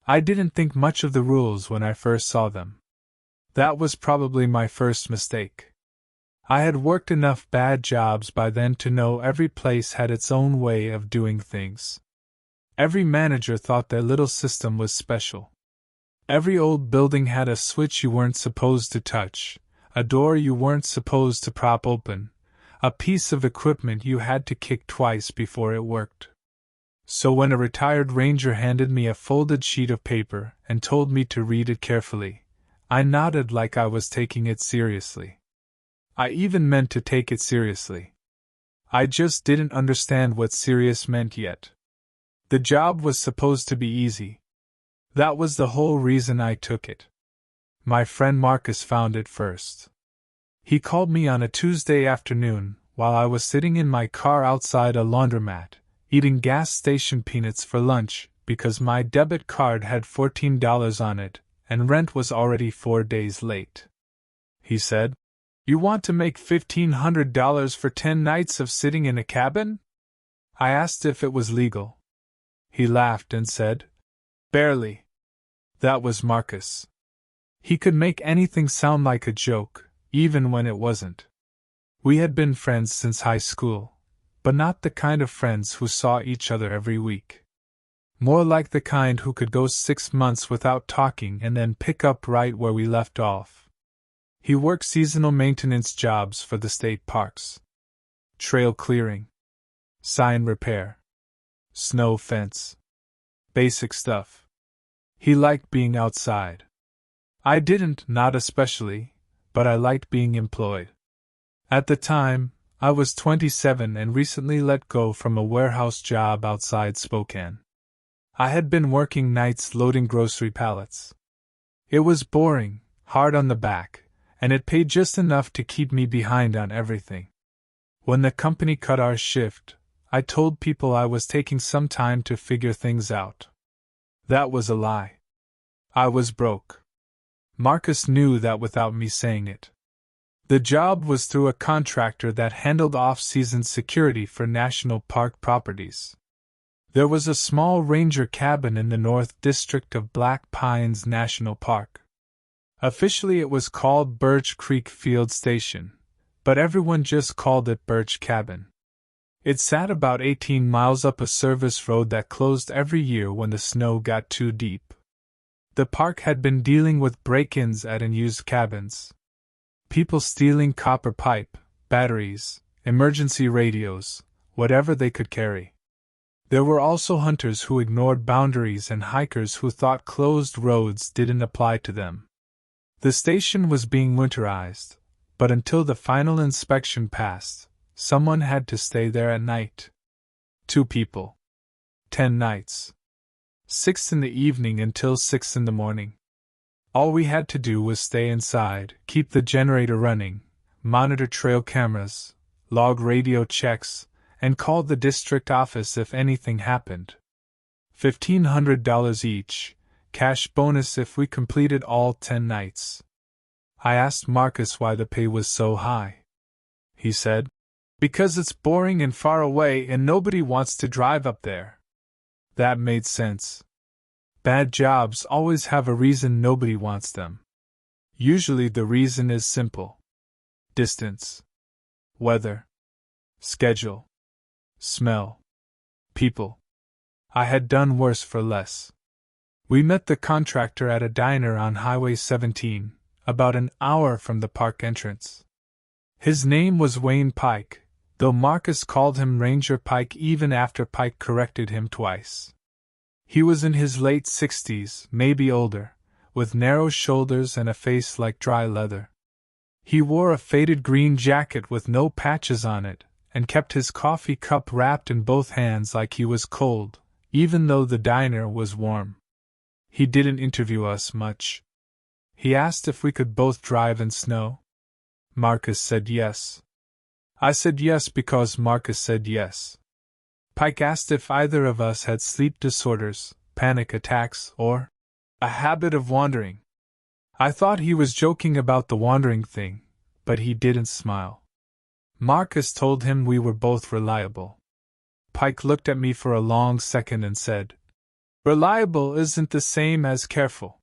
I didn't think much of the rules when I first saw them. That was probably my first mistake. I had worked enough bad jobs by then to know every place had its own way of doing things. Every manager thought their little system was special. Every old building had a switch you weren't supposed to touch, a door you weren't supposed to prop open, a piece of equipment you had to kick twice before it worked. So when a retired ranger handed me a folded sheet of paper and told me to read it carefully, I nodded like I was taking it seriously. I even meant to take it seriously. I just didn't understand what serious meant yet. The job was supposed to be easy. That was the whole reason I took it. My friend Marcus found it first. He called me on a Tuesday afternoon while I was sitting in my car outside a laundromat, eating gas station peanuts for lunch because my debit card had $14 on it and rent was already 4 days late. He said, "You want to make $1,500 for 10 nights of sitting in a cabin?" I asked if it was legal. He laughed and said, "Barely." That was Marcus. He could make anything sound like a joke, even when it wasn't. We had been friends since high school, but not the kind of friends who saw each other every week. More like the kind who could go 6 months without talking and then pick up right where we left off. He worked seasonal maintenance jobs for the state parks. Trail clearing. Sign repair. Snow fence. Basic stuff. He liked being outside. I didn't, not especially, but I liked being employed. At the time, I was 27 and recently let go from a warehouse job outside Spokane. I had been working nights loading grocery pallets. It was boring, hard on the back, and it paid just enough to keep me behind on everything. When the company cut our shift, I told people I was taking some time to figure things out. That was a lie. I was broke. Marcus knew that without me saying it. The job was through a contractor that handled off-season security for national park properties. There was a small ranger cabin in the North District of Black Pines National Park. Officially it was called Birch Creek Field Station, but everyone just called it Birch Cabin. It sat about 18 miles up a service road that closed every year when the snow got too deep. The park had been dealing with break-ins at unused cabins. People stealing copper pipe, batteries, emergency radios, whatever they could carry. There were also hunters who ignored boundaries and hikers who thought closed roads didn't apply to them. The station was being winterized, but until the final inspection passed, someone had to stay there at night. 2 people. 10 nights. 6 in the evening until 6 in the morning. All we had to do was stay inside, keep the generator running, monitor trail cameras, log radio checks, and call the district office if anything happened. $1,500 each, cash bonus if we completed all 10 nights. I asked Marcus why the pay was so high. He said, "Because it's boring and far away and nobody wants to drive up there." That made sense. Bad jobs always have a reason nobody wants them. Usually the reason is simple. Distance. Weather. Schedule. Smell. People. I had done worse for less. We met the contractor at a diner on Highway 17, about an hour from the park entrance. His name was Wayne Pike, though Marcus called him Ranger Pike even after Pike corrected him twice. He was in his late 60s, maybe older, with narrow shoulders and a face like dry leather. He wore a faded green jacket with no patches on it, and kept his coffee cup wrapped in both hands like he was cold, even though the diner was warm. He didn't interview us much. He asked if we could both drive in snow. Marcus said yes. I said yes because Marcus said yes. Pike asked if either of us had sleep disorders, panic attacks, or a habit of wandering. I thought he was joking about the wandering thing, but he didn't smile. Marcus told him we were both reliable. Pike looked at me for a long second and said, Reliable isn't the same as careful.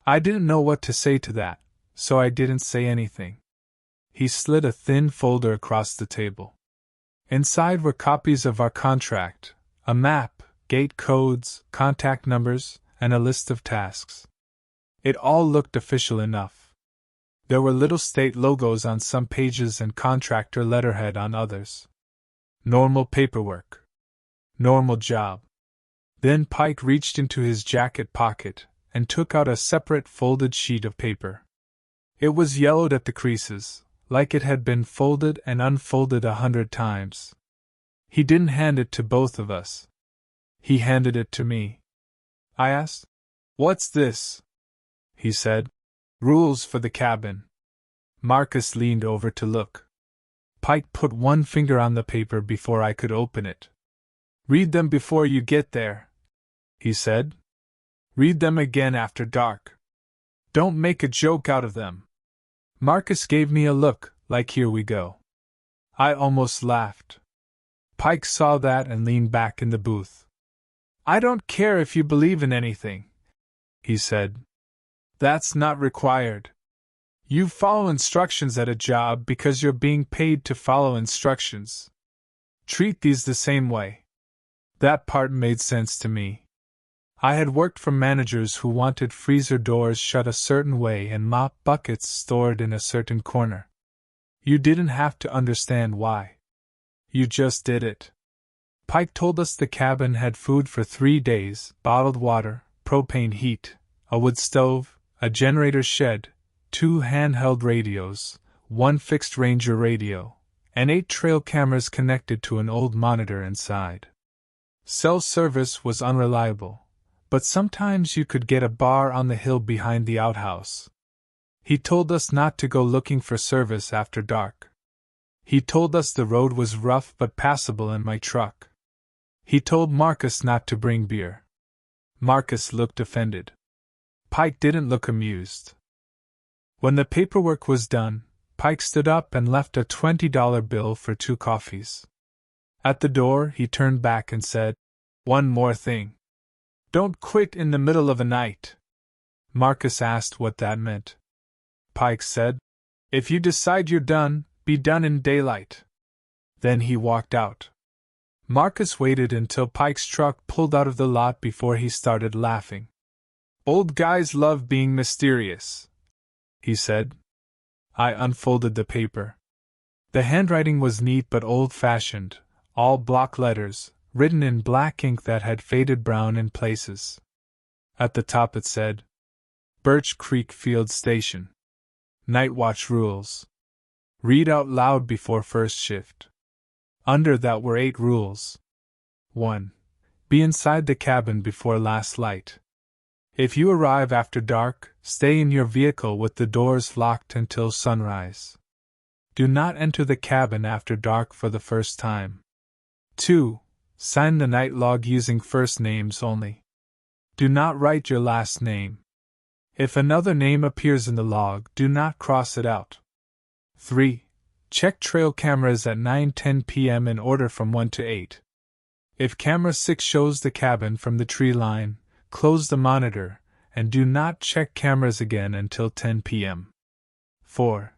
I didn't know what to say to that, so I didn't say anything. He slid a thin folder across the table. Inside were copies of our contract, a map, gate codes, contact numbers, and a list of tasks. It all looked official enough. There were little state logos on some pages and contractor letterhead on others. Normal paperwork. Normal job. Then Pike reached into his jacket pocket and took out a separate folded sheet of paper. It was yellowed at the creases, like it had been folded and unfolded 100 times. He didn't hand it to both of us. He handed it to me. I asked, "What's this?" He said, "Rules for the cabin." Marcus leaned over to look. Pike put one finger on the paper before I could open it. "Read them before you get there," he said. "Read them again after dark. Don't make a joke out of them." Marcus gave me a look, like here we go. I almost laughed. Pike saw that and leaned back in the booth. "I don't care if you believe in anything," he said. "That's not required. You follow instructions at a job because you're being paid to follow instructions. Treat these the same way." That part made sense to me. I had worked for managers who wanted freezer doors shut a certain way and mop buckets stored in a certain corner. You didn't have to understand why. You just did it. Pike told us the cabin had food for 3 days, bottled water, propane heat, a wood stove, a generator shed, 2 handheld radios, 1 fixed Ranger radio, and 8 trail cameras connected to an old monitor inside. Cell service was unreliable, but sometimes you could get a bar on the hill behind the outhouse. He told us not to go looking for service after dark. He told us the road was rough but passable in my truck. He told Marcus not to bring beer. Marcus looked offended. Pike didn't look amused. When the paperwork was done, Pike stood up and left a $20 bill for 2 coffees. At the door, he turned back and said, "One more thing. Don't quit in the middle of the night." Marcus asked what that meant. Pike said, "If you decide you're done, be done in daylight." Then he walked out. Marcus waited until Pike's truck pulled out of the lot before he started laughing. "Old guys love being mysterious," he said. I unfolded the paper. The handwriting was neat but old-fashioned, all block letters, written in black ink that had faded brown in places. At the top it said, "Birch Creek Field Station. Night Watch Rules. Read out loud before first shift." Under that were 8 rules. 1. Be inside the cabin before last light. If you arrive after dark, stay in your vehicle with the doors locked until sunrise. Do not enter the cabin after dark for the first time. 2. Sign the night log using first names only. Do not write your last name. If another name appears in the log, do not cross it out. 3. Check trail cameras at 9:10 p.m. in order from 1 to 8. If camera 6 shows the cabin from the tree line, close the monitor, and do not check cameras again until 10 p.m. 4.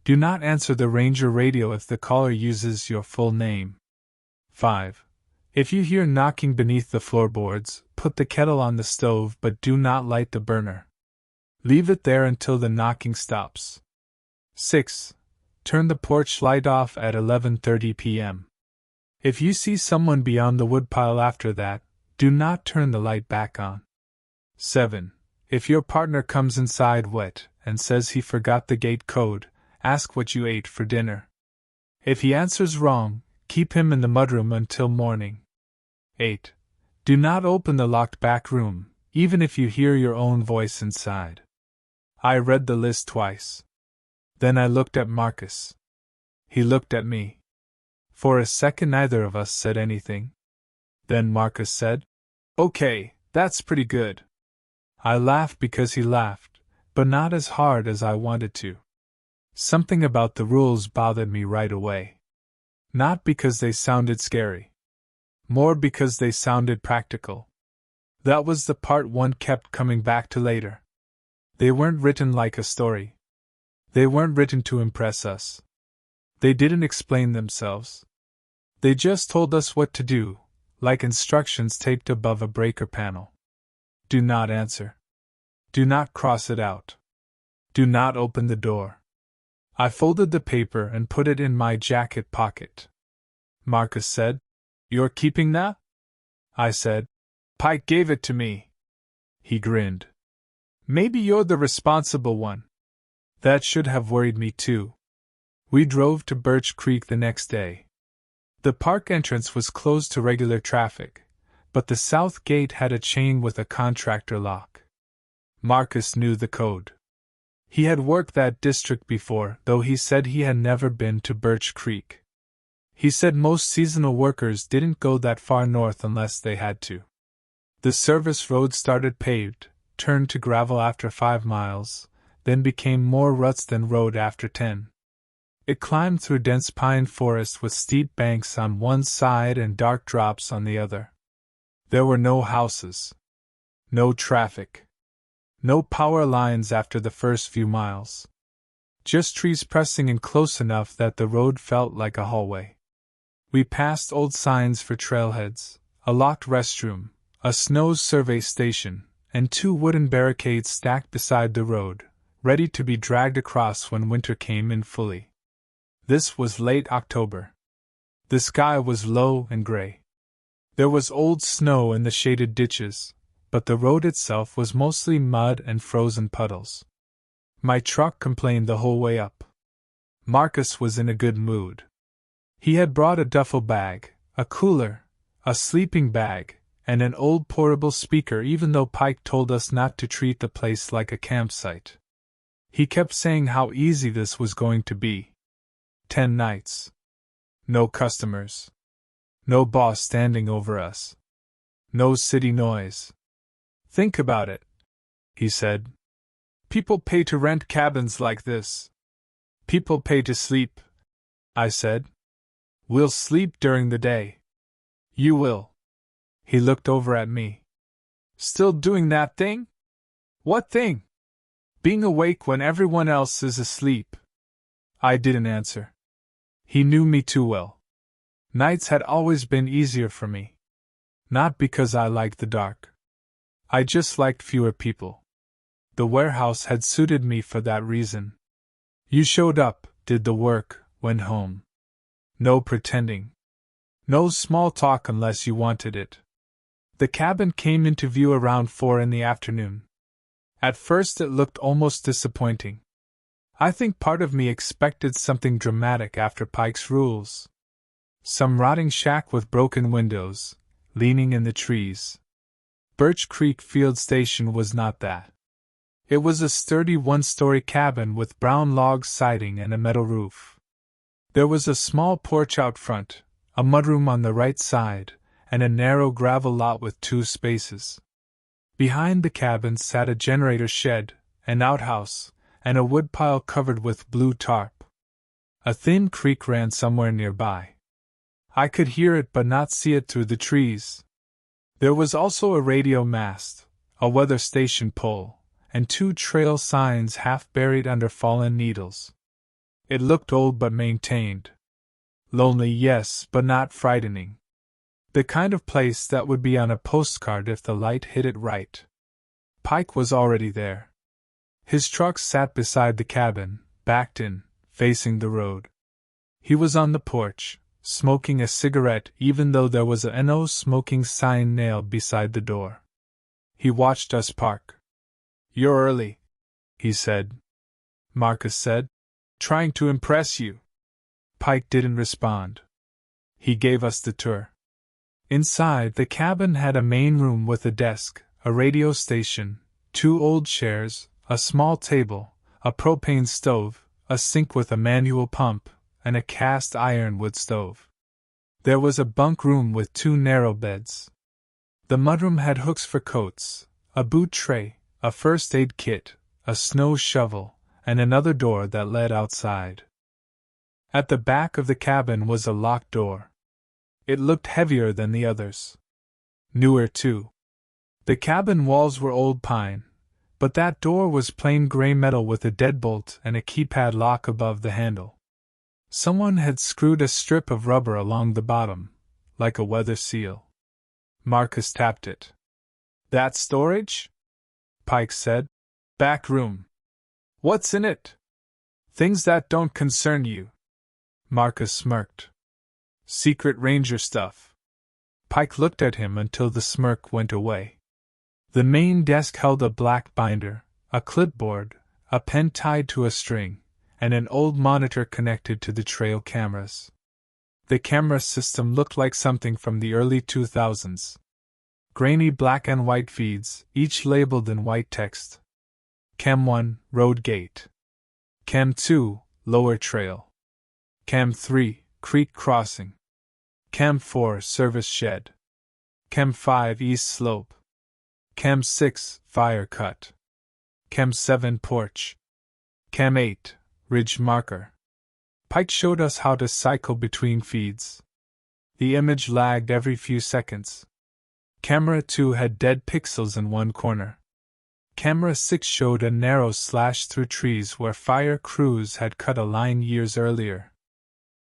Do not answer the Ranger radio if the caller uses your full name. 5. If you hear knocking beneath the floorboards, put the kettle on the stove but do not light the burner. Leave it there until the knocking stops. 6. Turn the porch light off at 11:30 p.m. If you see someone beyond the woodpile after that, do not turn the light back on. 7. If your partner comes inside wet and says he forgot the gate code, ask what you ate for dinner. If he answers wrong, keep him in the mudroom until morning. 8. Do not open the locked back room, even if you hear your own voice inside. I read the list twice. Then I looked at Marcus. He looked at me. For a second neither of us said anything. Then Marcus said, "Okay, that's pretty good." I laughed because he laughed, but not as hard as I wanted to. Something about the rules bothered me right away. Not because they sounded scary. More because they sounded practical. That was the part one kept coming back to later. They weren't written like a story. They weren't written to impress us. They didn't explain themselves. They just told us what to do, like instructions taped above a breaker panel. Do not answer. Do not cross it out. Do not open the door. I folded the paper and put it in my jacket pocket. Marcus said, "You're keeping that?" I said, "Pike gave it to me." He grinned. "Maybe you're the responsible one." That should have worried me too. We drove to Birch Creek the next day. The park entrance was closed to regular traffic, but the south gate had a chain with a contractor lock. Marcus knew the code. He had worked that district before, though he said he had never been to Birch Creek. He said most seasonal workers didn't go that far north unless they had to. The service road started paved, turned to gravel after 5 miles, then became more ruts than road after 10. It climbed through dense pine forest with steep banks on one side and dark drops on the other. There were no houses. No traffic. No power lines after the first few miles. Just trees pressing in close enough that the road felt like a hallway. We passed old signs for trailheads, a locked restroom, a snow survey station, and 2 wooden barricades stacked beside the road, ready to be dragged across when winter came in fully. This was late October. The sky was low and gray. There was old snow in the shaded ditches, but the road itself was mostly mud and frozen puddles. My truck complained the whole way up. Marcus was in a good mood. He had brought a duffel bag, a cooler, a sleeping bag, and an old portable speaker, even though Pike told us not to treat the place like a campsite. He kept saying how easy this was going to be. 10 nights. No customers. No boss standing over us. No city noise. Think about it, he said. People pay to rent cabins like this. People pay to sleep, I said. We'll sleep during the day. You will. He looked over at me. Still doing that thing? What thing? Being awake when everyone else is asleep. I didn't answer. He knew me too well. Nights had always been easier for me. Not because I liked the dark. I just liked fewer people. The warehouse had suited me for that reason. You showed up, did the work, went home. No pretending. No small talk unless you wanted it. The cabin came into view around 4 in the afternoon. At first it looked almost disappointing. I think part of me expected something dramatic after Pike's rules. Some rotting shack with broken windows, leaning in the trees. Birch Creek Field Station was not that. It was a sturdy 1-story cabin with brown log siding and a metal roof. There was a small porch out front, a mudroom on the right side, and a narrow gravel lot with 2 spaces. Behind the cabin sat a generator shed, an outhouse, and a woodpile covered with blue tarp. A thin creek ran somewhere nearby. I could hear it but not see it through the trees. There was also a radio mast, a weather station pole, and 2 trail signs half buried under fallen needles. It looked old but maintained. Lonely, yes, but not frightening. The kind of place that would be on a postcard if the light hit it right. Pike was already there. His truck sat beside the cabin, backed in, facing the road. He was on the porch, smoking a cigarette even though there was a "No smoking" sign nailed beside the door. He watched us park. "You're early," he said. Marcus said. "Trying to impress you." Pike didn't respond. He gave us the tour. Inside, the cabin had a main room with a desk, a radio station, 2 old chairs, a small table, a propane stove, a sink with a manual pump, and a cast iron wood stove. There was a bunk room with 2 narrow beds. The mudroom had hooks for coats, a boot tray, a first aid kit, a snow shovel, and another door that led outside. At the back of the cabin was a locked door. It looked heavier than the others. Newer, too. The cabin walls were old pine, but that door was plain gray metal with a deadbolt and a keypad lock above the handle. Someone had screwed a strip of rubber along the bottom, like a weather seal. Marcus tapped it. That storage? Pike said. Back room. What's in it? Things that don't concern you. Marcus smirked. Secret Ranger stuff. Pike looked at him until the smirk went away. The main desk held a black binder, a clipboard, a pen tied to a string, and an old monitor connected to the trail cameras. The camera system looked like something from the early 2000s. Grainy black and white feeds, each labeled in white text. Cam 1, Road Gate. Cam 2, Lower Trail. Cam 3, Creek Crossing. Cam 4, Service Shed. Cam 5, East Slope. Cam 6, Fire Cut. Cam 7, Porch. Cam 8, Ridge Marker. Pike showed us how to cycle between feeds. The image lagged every few seconds. Camera 2 had dead pixels in one corner. Camera 6 showed a narrow slash through trees where fire crews had cut a line years earlier.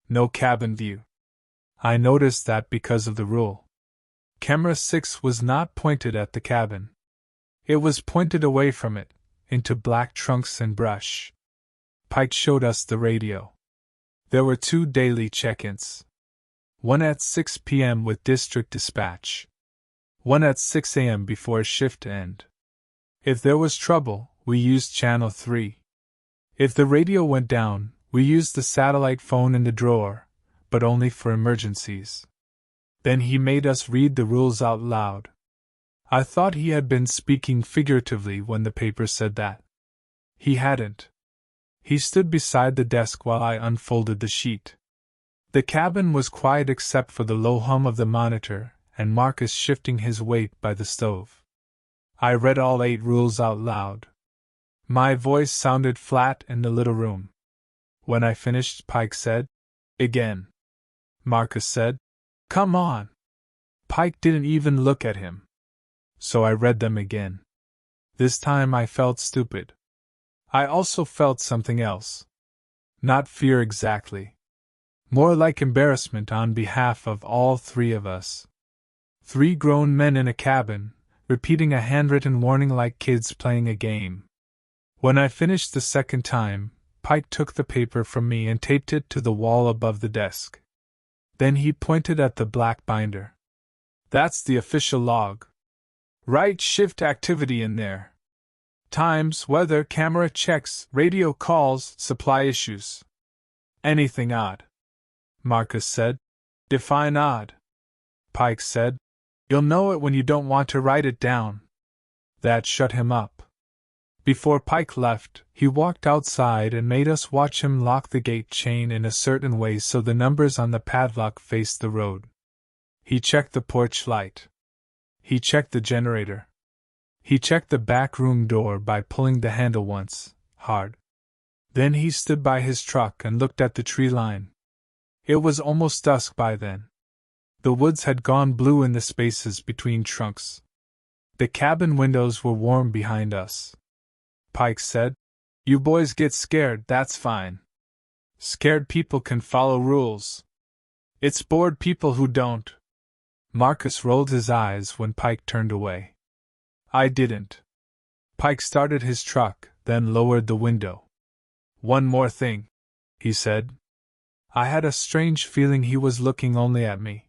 No cabin view. I noticed that because of the rule. Camera 6 was not pointed at the cabin. It was pointed away from it, into black trunks and brush. Pike showed us the radio. There were 2 daily check-ins. One at 6 p.m. with district dispatch. One at 6 a.m. before shift end. If there was trouble, we used channel 3. If the radio went down, we used the satellite phone in the drawer, but only for emergencies. Then he made us read the rules out loud. I thought he had been speaking figuratively when the paper said that. He hadn't. He stood beside the desk while I unfolded the sheet. The cabin was quiet except for the low hum of the monitor and Marcus shifting his weight by the stove. I read all 8 rules out loud. My voice sounded flat in the little room. When I finished, Pike said, "Again." Marcus said, "Come on." Pike didn't even look at him. So I read them again. This time I felt stupid. I also felt something else. Not fear exactly. More like embarrassment on behalf of all 3 of us. 3 grown men in a cabin, repeating a handwritten warning like kids playing a game. When I finished the second time, Pike took the paper from me and taped it to the wall above the desk. Then he pointed at the black binder. "That's the official log. Write shift activity in there. Times, weather, camera checks, radio calls, supply issues. Anything odd." Marcus said. "Define odd." Pike said. "You'll know it when you don't want to write it down." That shut him up. Before Pike left, he walked outside and made us watch him lock the gate chain in a certain way so the numbers on the padlock faced the road. He checked the porch light. He checked the generator. He checked the back room door by pulling the handle once, hard. Then he stood by his truck and looked at the tree line. It was almost dusk by then. The woods had gone blue in the spaces between trunks. The cabin windows were warm behind us. Pike said, "You boys get scared, that's fine. Scared people can follow rules. It's bored people who don't." Marcus rolled his eyes when Pike turned away. I didn't. Pike started his truck, then lowered the window. "One more thing," he said. I had a strange feeling he was looking only at me.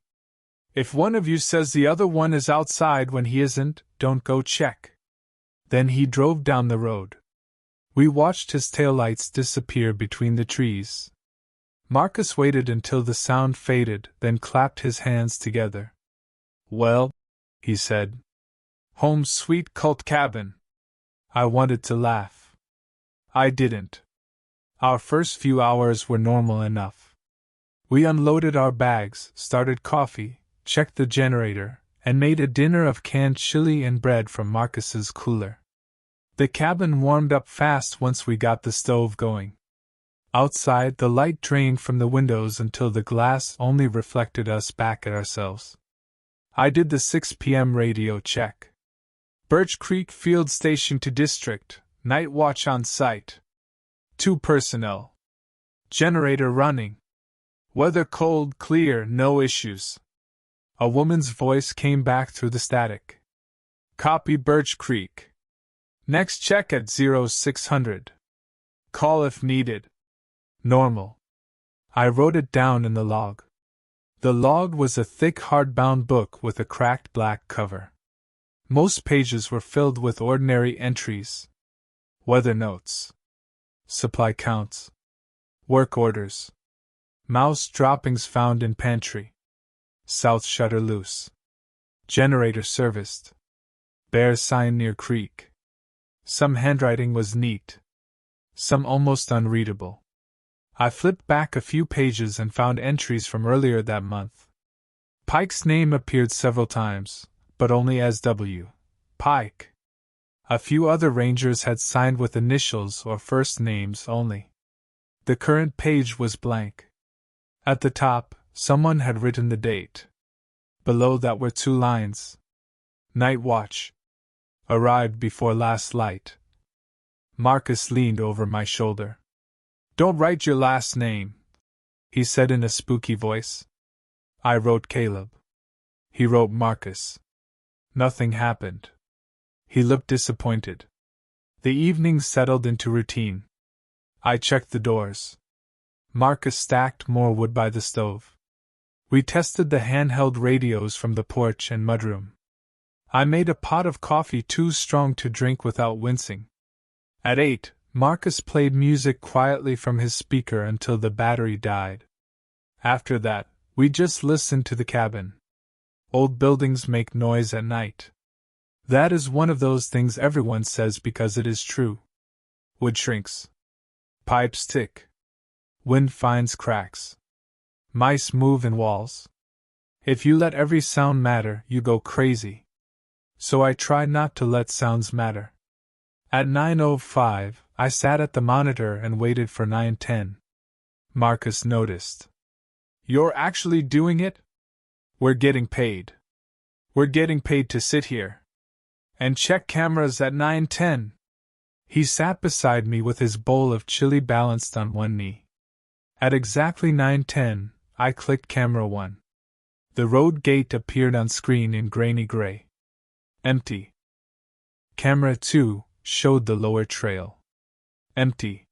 "If one of you says the other one is outside when he isn't, don't go check." Then he drove down the road. We watched his taillights disappear between the trees. Marcus waited until the sound faded, then clapped his hands together. "Well," he said. "Home sweet cult cabin." I wanted to laugh. I didn't. Our first few hours were normal enough. We unloaded our bags, started coffee, checked the generator, and made a dinner of canned chili and bread from Marcus's cooler. The cabin warmed up fast once we got the stove going. Outside, the light drained from the windows until the glass only reflected us back at ourselves. I did the 6 p.m. radio check. Birch Creek Field Station to District, night watch on site. 2 personnel. Generator running. Weather cold, clear, no issues. A woman's voice came back through the static. Copy Birch Creek. Next check at 0600. Call if needed. Normal. I wrote it down in the log. The log was a thick hardbound book with a cracked black cover. Most pages were filled with ordinary entries. Weather notes. Supply counts. Work orders. Mouse droppings found in pantry. South shutter loose. Generator serviced. Bear sign near creek. Some handwriting was neat. Some almost unreadable. I flipped back a few pages and found entries from earlier that month. Pike's name appeared several times, but only as W. Pike. A few other rangers had signed with initials or first names only. The current page was blank. At the top, someone had written the date. Below that were 2 lines. Night watch. Arrived before last light. Marcus leaned over my shoulder. Don't write your last name, he said in a spooky voice. I wrote Caleb. He wrote Marcus. Nothing happened. He looked disappointed. The evening settled into routine. I checked the doors. Marcus stacked more wood by the stove. We tested the handheld radios from the porch and mudroom. I made a pot of coffee too strong to drink without wincing. At 8, Marcus played music quietly from his speaker until the battery died. After that, we just listened to the cabin. Old buildings make noise at night. That is one of those things everyone says because it is true. Wood shrinks. Pipes tick. Wind finds cracks. Mice move in walls. If you let every sound matter, you go crazy. So I try not to let sounds matter. At 9:05, I sat at the monitor and waited for 9:10. Marcus noticed. You're actually doing it? We're getting paid. We're getting paid to sit here and check cameras at 9:10. He sat beside me with his bowl of chili balanced on one knee. At exactly 9:10, I clicked camera 1. The road gate appeared on screen in grainy gray. Empty. Camera 2 showed the lower trail. Empty.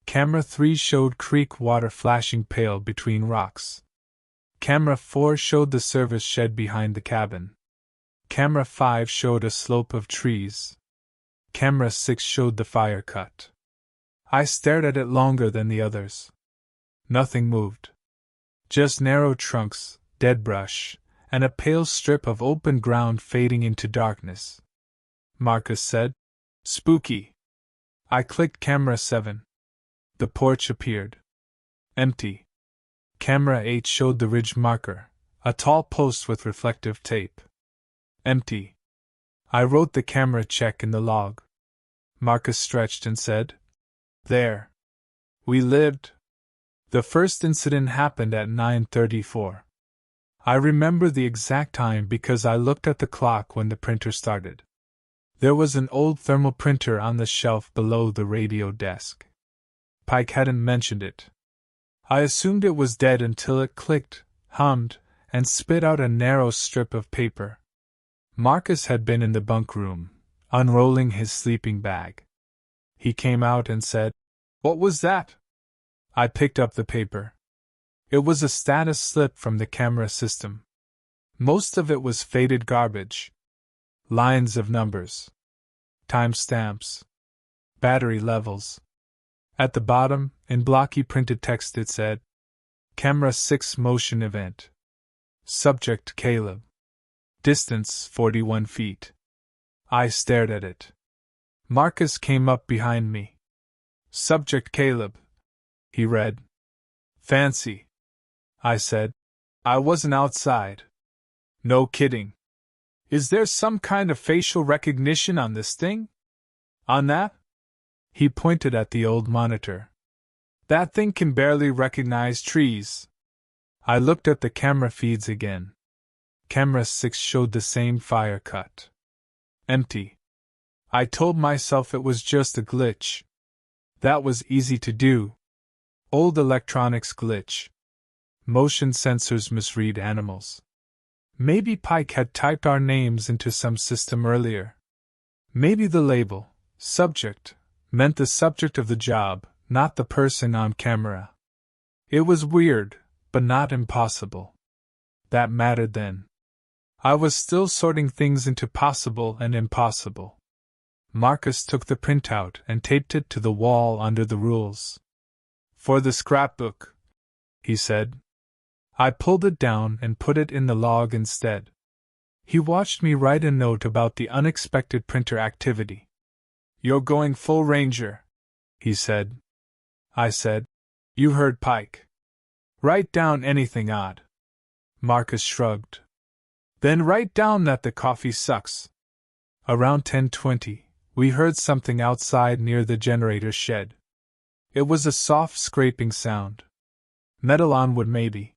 Camera 3 showed creek water flashing pale between rocks. Camera 4 showed the service shed behind the cabin. Camera 5 showed a slope of trees. Camera 6 showed the fire cut. I stared at it longer than the others. Nothing moved. Just narrow trunks, dead brush, and a pale strip of open ground fading into darkness. Marcus said, "Spooky." I clicked camera 7. The porch appeared. Empty. Camera 8 showed the ridge marker, a tall post with reflective tape. Empty. I wrote the camera check in the log. Marcus stretched and said, "There. We lived." The first incident happened at 9:34. I remember the exact time because I looked at the clock when the printer started. There was an old thermal printer on the shelf below the radio desk. Pike hadn't mentioned it. I assumed it was dead until it clicked, hummed, and spit out a narrow strip of paper. Marcus had been in the bunk room, unrolling his sleeping bag. He came out and said, "What was that?" I picked up the paper. It was a status slip from the camera system. Most of it was faded garbage. Lines of numbers. Timestamps. Battery levels. At the bottom, in blocky printed text it said, Camera 6 motion event. Subject Caleb. Distance 41 feet. I stared at it. Marcus came up behind me. Subject Caleb. He read. Fancy. I said. I wasn't outside. No kidding. Is there some kind of facial recognition on this thing? On that? He pointed at the old monitor. That thing can barely recognize trees. I looked at the camera feeds again. Camera 6 showed the same fire cut. Empty. I told myself it was just a glitch. That was easy to do. Old electronics glitch. Motion sensors misread animals. Maybe Pike had typed our names into some system earlier. Maybe the label, subject, meant the subject of the job, not the person on camera. It was weird, but not impossible. That mattered then. I was still sorting things into possible and impossible. Marcus took the printout and taped it to the wall under the rules. For the scrapbook, he said. I pulled it down and put it in the log instead. He watched me write a note about the unexpected printer activity. You're going full ranger, he said. I said, you heard Pike. Write down anything odd. Marcus shrugged. Then write down that the coffee sucks. Around 10:20, we heard something outside near the generator shed. It was a soft scraping sound. Metal on wood maybe.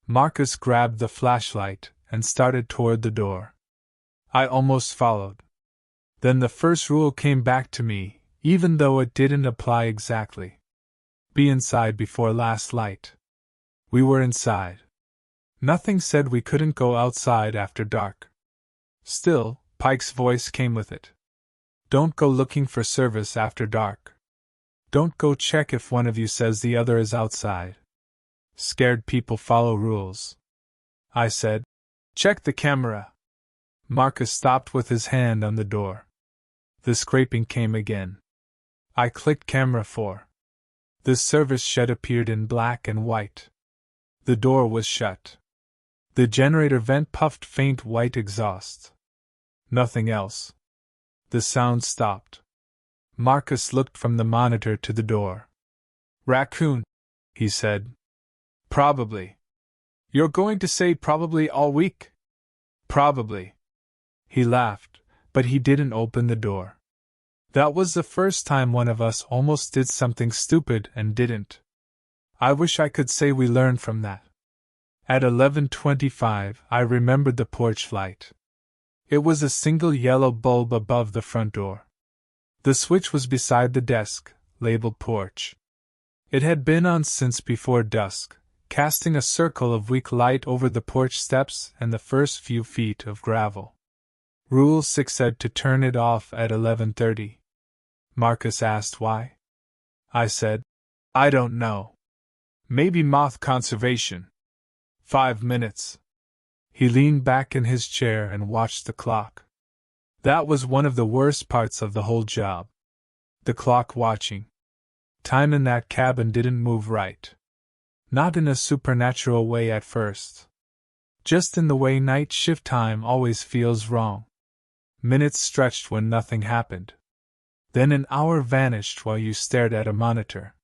Marcus grabbed the flashlight and started toward the door. I almost followed. Then the first rule came back to me, even though it didn't apply exactly. Be inside before last light. We were inside. Nothing said we couldn't go outside after dark. Still, Pike's voice came with it. Don't go looking for service after dark. Don't go check if one of you says the other is outside. Scared people follow rules. I said, check the camera. Marcus stopped with his hand on the door. The scraping came again. I clicked camera 4. The service shed appeared in black and white. The door was shut. The generator vent puffed faint white exhaust. Nothing else. The sound stopped. Marcus looked from the monitor to the door. Raccoon, he said. Probably. You're going to say probably all week? Probably. He laughed, but he didn't open the door. That was the first time one of us almost did something stupid and didn't. I wish I could say we learned from that. At 11:25, I remembered the porch light. It was a single yellow bulb above the front door. The switch was beside the desk, labeled porch. It had been on since before dusk, casting a circle of weak light over the porch steps and the first few feet of gravel. Rule 6 said to turn it off at 11:30. Marcus asked why. I said, I don't know. Maybe moth conservation. 5 minutes. He leaned back in his chair and watched the clock. That was one of the worst parts of the whole job. The clock watching. Time in that cabin didn't move right. Not in a supernatural way at first. Just in the way night shift time always feels wrong. Minutes stretched when nothing happened. Then an hour vanished while you stared at a monitor.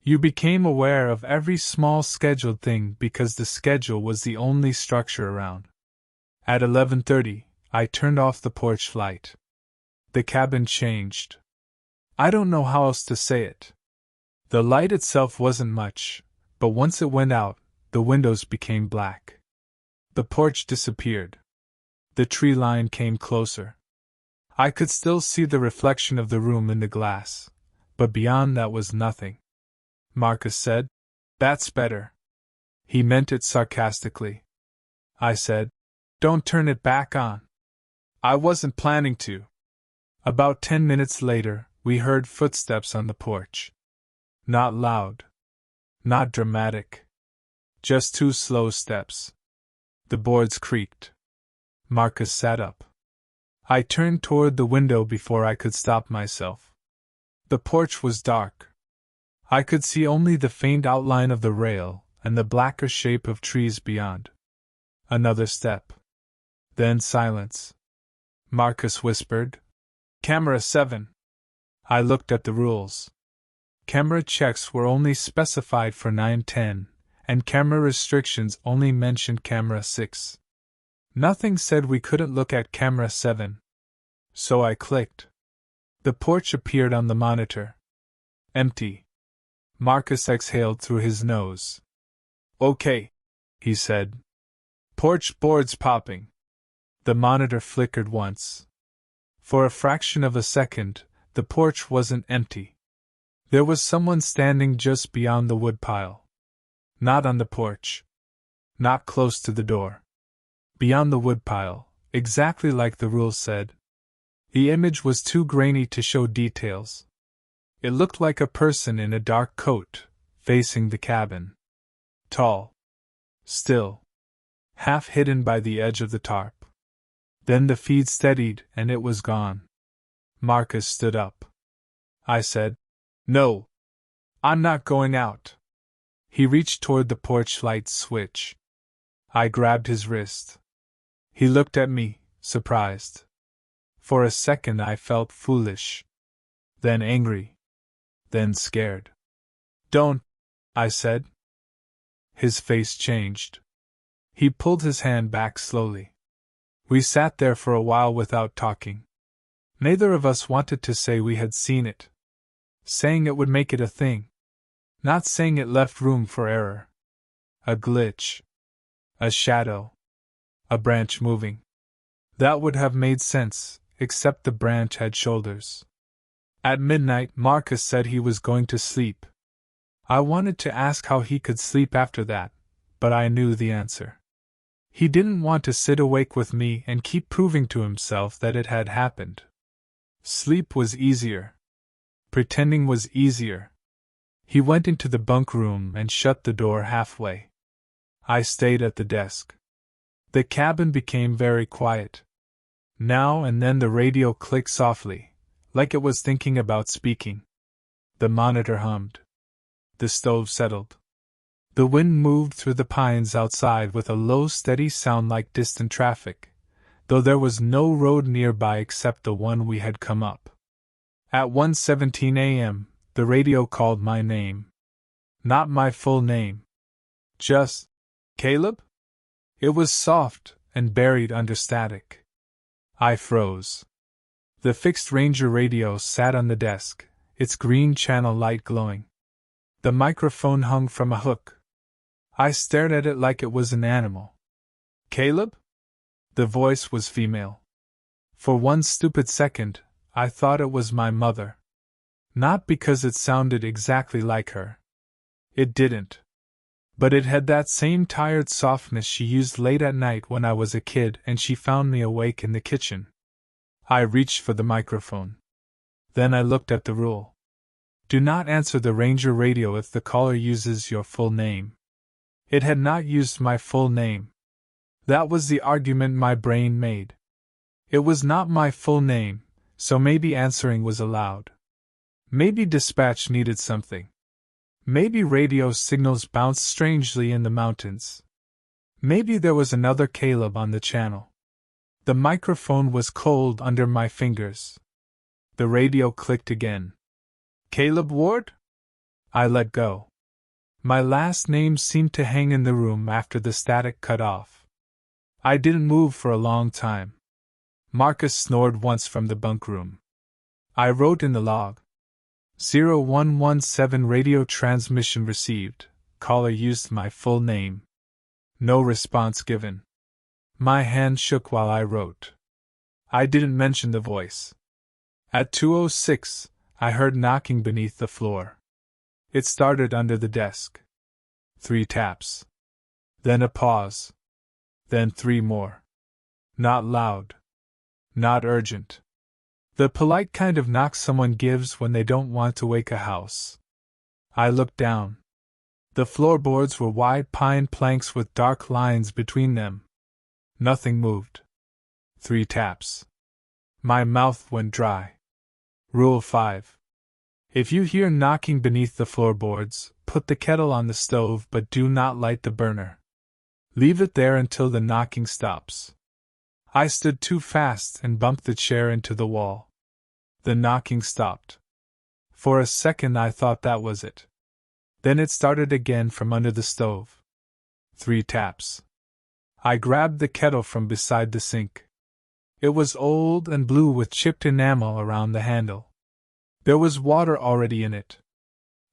You became aware of every small scheduled thing because the schedule was the only structure around. At 11:30, I turned off the porch light. The cabin changed. I don't know how else to say it. The light itself wasn't much, but once it went out, the windows became black. The porch disappeared. The tree line came closer. I could still see the reflection of the room in the glass, but beyond that was nothing. Marcus said, That's better. He meant it sarcastically. I said, Don't turn it back on. I wasn't planning to. About 10 minutes later, we heard footsteps on the porch. Not loud. Not dramatic. Just 2 slow steps. The boards creaked. Marcus sat up. I turned toward the window before I could stop myself. The porch was dark. I could see only the faint outline of the rail and the blacker shape of trees beyond. Another step. Then silence. Marcus whispered, Camera 7. I looked at the rules. Camera checks were only specified for 9:10, and camera restrictions only mentioned camera 6. Nothing said we couldn't look at camera 7. So I clicked. The porch appeared on the monitor. Empty. Marcus exhaled through his nose. Okay, he said. Porch boards popping. The monitor flickered once. For a fraction of a second, the porch wasn't empty. There was someone standing just beyond the woodpile. Not on the porch. Not close to the door. Beyond the woodpile, exactly like the rules said. The image was too grainy to show details. It looked like a person in a dark coat, facing the cabin. Tall. Still. Half hidden by the edge of the tarp. Then the feed steadied and it was gone. Marcus stood up. I said, "No. I'm not going out." He reached toward the porch light switch. I grabbed his wrist. He looked at me, surprised. For a second I felt foolish. Then angry. Then scared. "Don't," I said. His face changed. He pulled his hand back slowly. We sat there for a while without talking. Neither of us wanted to say we had seen it. Saying it would make it a thing. Not saying it left room for error. A glitch. A shadow. A branch moving. That would have made sense, except the branch had shoulders. At midnight, Marcus said he was going to sleep. I wanted to ask how he could sleep after that, but I knew the answer. He didn't want to sit awake with me and keep proving to himself that it had happened. Sleep was easier. Pretending was easier. He went into the bunk room and shut the door halfway. I stayed at the desk. The cabin became very quiet. Now and then the radio clicked softly, like it was thinking about speaking. The monitor hummed. The stove settled. The wind moved through the pines outside with a low, steady sound like distant traffic, though there was no road nearby except the one we had come up. At 1:17 a.m., the radio called my name. Not my full name. Just, "Caleb?" It was soft and buried under static. I froze. The fixed Ranger radio sat on the desk, its green channel light glowing. The microphone hung from a hook. I stared at it like it was an animal. "Caleb?" The voice was female. For one stupid second, I thought it was my mother. Not because it sounded exactly like her. It didn't. But it had that same tired softness she used late at night when I was a kid and she found me awake in the kitchen. I reached for the microphone. Then I looked at the rule. Do not answer the Ranger radio if the caller uses your full name. It had not used my full name. That was the argument my brain made. It was not my full name, so maybe answering was allowed. Maybe dispatch needed something. Maybe radio signals bounced strangely in the mountains. Maybe there was another Caleb on the channel. The microphone was cold under my fingers. The radio clicked again. "Caleb Ward?" I let go. My last name seemed to hang in the room after the static cut off. I didn't move for a long time. Marcus snored once from the bunk room. I wrote in the log. 0117 radio transmission received. Caller used my full name. No response given. My hand shook while I wrote. I didn't mention the voice. At 2:06, I heard knocking beneath the floor. It started under the desk. 3 taps. Then a pause. Then 3 more. Not loud. Not urgent. The polite kind of knock someone gives when they don't want to wake a house. I looked down. The floorboards were wide pine planks with dark lines between them. Nothing moved. 3 taps. My mouth went dry. Rule 5. If you hear knocking beneath the floorboards, put the kettle on the stove but do not light the burner. Leave it there until the knocking stops. I stood too fast and bumped the chair into the wall. The knocking stopped. For a second I thought that was it. Then it started again from under the stove. 3 taps. I grabbed the kettle from beside the sink. It was old and blue with chipped enamel around the handle. There was water already in it.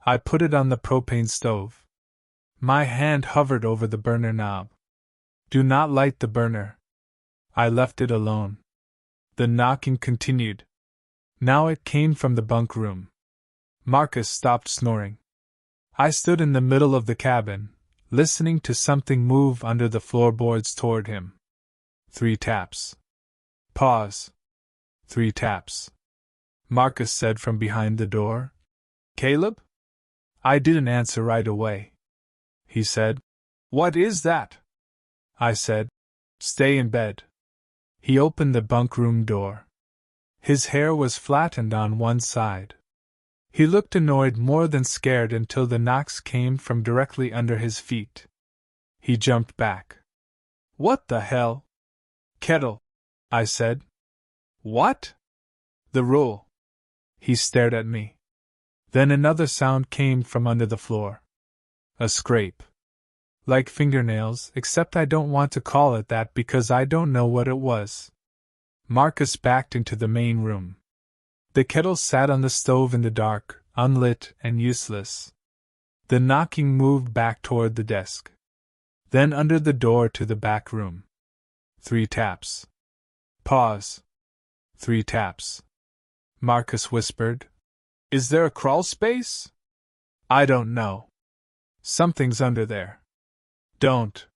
I put it on the propane stove. My hand hovered over the burner knob. Do not light the burner. I left it alone. The knocking continued. Now it came from the bunk room. Marcus stopped snoring. I stood in the middle of the cabin, listening to something move under the floorboards toward him. 3 taps. Pause. 3 taps. Marcus said from behind the door. Caleb? I didn't answer right away. He said, What is that? I said, Stay in bed. He opened the bunk room door. His hair was flattened on one side. He looked annoyed more than scared until the knocks came from directly under his feet. He jumped back. What the hell? Kettle, I said. What? The rule. He stared at me. Then another sound came from under the floor. A scrape. Like fingernails, except I don't want to call it that because I don't know what it was. Marcus backed into the main room. The kettle sat on the stove in the dark, unlit and useless. The knocking moved back toward the desk. Then under the door to the back room. 3 taps. Pause. 3 taps. Marcus whispered. Is there a crawl space? I don't know. Something's under there. Don't.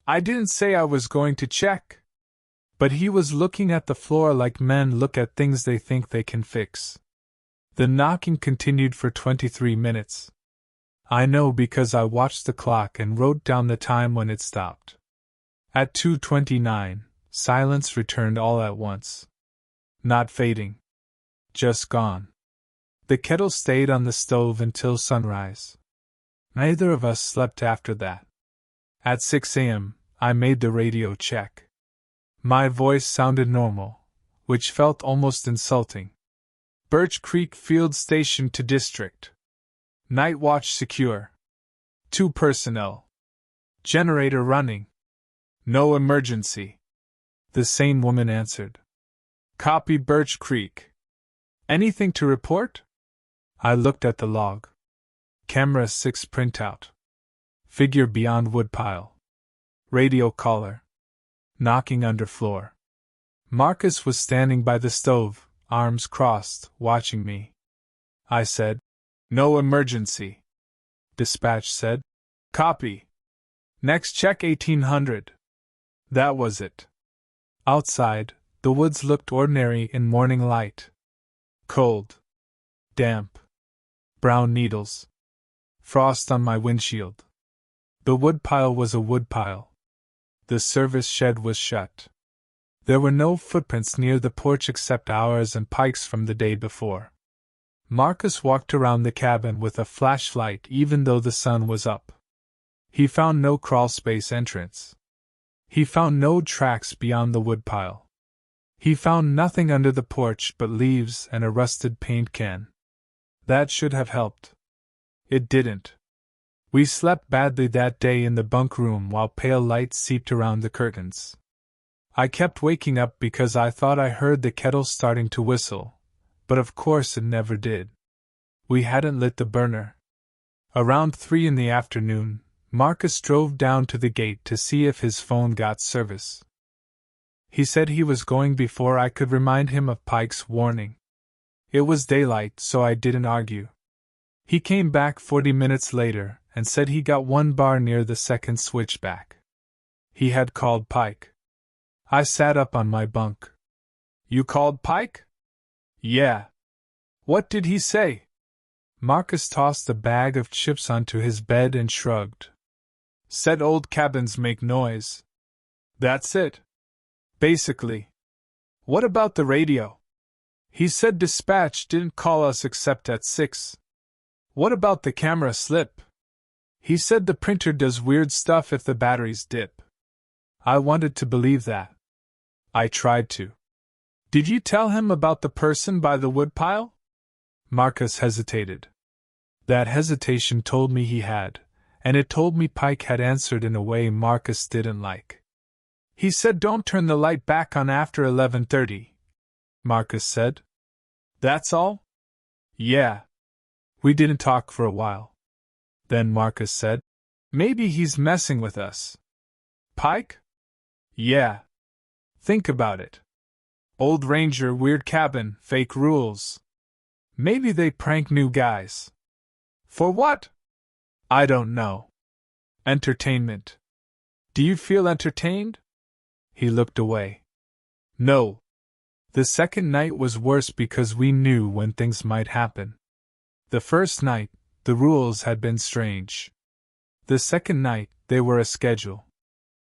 I didn't say I was going to check. But he was looking at the floor like men look at things they think they can fix. The knocking continued for 23 minutes. I know because I watched the clock and wrote down the time when it stopped. At 2:29, silence returned all at once. Not fading. Just gone. The kettle stayed on the stove until sunrise. Neither of us slept after that. At 6 a.m., I made the radio check. My voice sounded normal, which felt almost insulting. Birch Creek Field Station to District. Night watch secure. 2 personnel. Generator running. No emergency. The same woman answered. Copy Birch Creek. Anything to report? I looked at the log. Camera 6 printout. Figure beyond woodpile. Radio caller. Knocking under floor. Marcus was standing by the stove, arms crossed, watching me. I said, No emergency. Dispatch said, Copy. Next check 1800. That was it. Outside, the woods looked ordinary in morning light. Cold. Damp. Brown needles. Frost on my windshield. The woodpile was a woodpile. The service shed was shut. There were no footprints near the porch except ours and Pike's from the day before. Marcus walked around the cabin with a flashlight even though the sun was up. He found no crawlspace entrance. He found no tracks beyond the woodpile. He found nothing under the porch but leaves and a rusted paint can. That should have helped. It didn't. We slept badly that day in the bunk room while pale light seeped around the curtains. I kept waking up because I thought I heard the kettle starting to whistle, but of course it never did. We hadn't lit the burner. Around 3 in the afternoon, Marcus drove down to the gate to see if his phone got service. He said he was going before I could remind him of Pike's warning. It was daylight, so I didn't argue. He came back 40 minutes later and said he got 1 bar near the second switchback. He had called Pike. I sat up on my bunk. You called Pike? Yeah. What did he say? Marcus tossed a bag of chips onto his bed and shrugged. Said old cabins make noise. That's it. Basically. What about the radio? He said dispatch didn't call us except at 6. What about the camera slip? He said the printer does weird stuff if the batteries dip. I wanted to believe that. I tried to. Did you tell him about the person by the woodpile? Marcus hesitated. That hesitation told me he had, and it told me Pike had answered in a way Marcus didn't like. He said don't turn the light back on after 11:30. Marcus said. That's all? Yeah. We didn't talk for a while. Then Marcus said, Maybe he's messing with us. Pike? Yeah. Think about it. Old Ranger, weird cabin, fake rules. Maybe they prank new guys. For what? I don't know. Entertainment. Do you feel entertained? He looked away. No. The second night was worse because we knew when things might happen. The first night, the rules had been strange. The second night, they were a schedule.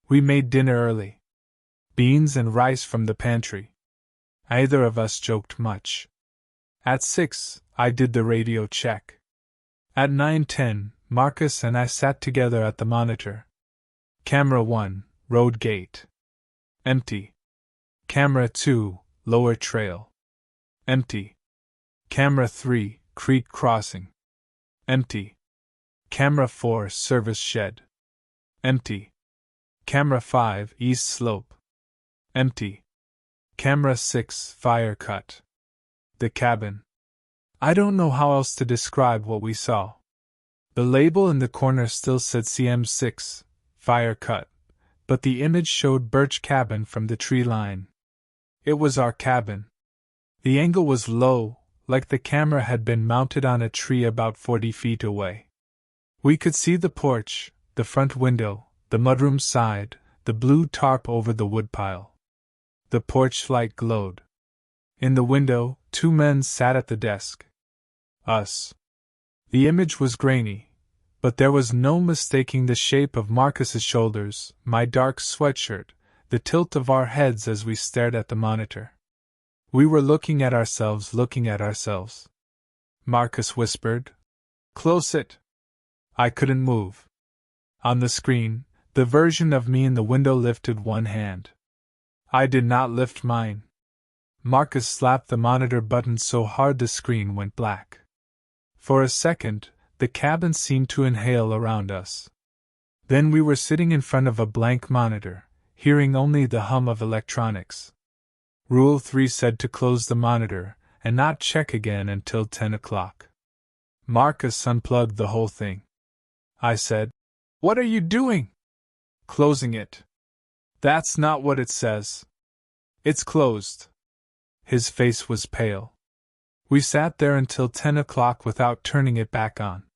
We made dinner early. Beans and rice from the pantry. Neither of us joked much. At 6, I did the radio check. At 9:10, Marcus and I sat together at the monitor. Camera 1, road gate. Empty. Camera 2, lower trail. Empty. Camera 3, creek crossing. Empty. Camera 4, service shed. Empty. Camera 5, east slope. Empty. Camera 6, fire cut. The cabin. I don't know how else to describe what we saw. The label in the corner still said CM6, fire cut, but the image showed birch cabin from the tree line. It was our cabin. The angle was low, like the camera had been mounted on a tree about 40 feet away. We could see the porch, the front window, the mudroom side, the blue tarp over the woodpile. The porch light glowed. In the window, 2 men sat at the desk. Us. The image was grainy, but there was no mistaking the shape of Marcus's shoulders, my dark sweatshirt, the tilt of our heads as we stared at the monitor. We were looking at ourselves. Marcus whispered, "Close it." I couldn't move. On the screen, the version of me in the window lifted one hand. I did not lift mine. Marcus slapped the monitor button so hard the screen went black. For a second, the cabin seemed to inhale around us. Then we were sitting in front of a blank monitor, hearing only the hum of electronics. Rule 3 said to close the monitor and not check again until 10 o'clock. Marcus unplugged the whole thing. I said, "What are you doing?" "Closing it." "That's not what it says." "It's closed." His face was pale. We sat there until 10 o'clock without turning it back on.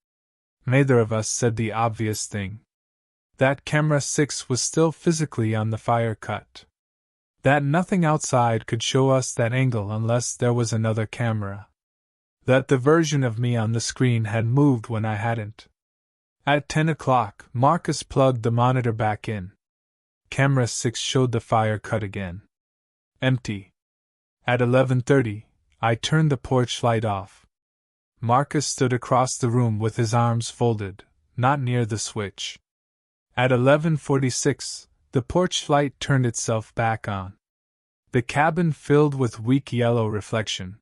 Neither of us said the obvious thing. That camera 6 was still physically on the fire cut. That nothing outside could show us that angle unless there was another camera. That the version of me on the screen had moved when I hadn't. At 10 o'clock, Marcus plugged the monitor back in. Camera 6 showed the fire cut again. Empty. At 11:30, I turned the porch light off. Marcus stood across the room with his arms folded, not near the switch. At 11:46, the porch light turned itself back on. The cabin filled with weak yellow reflection.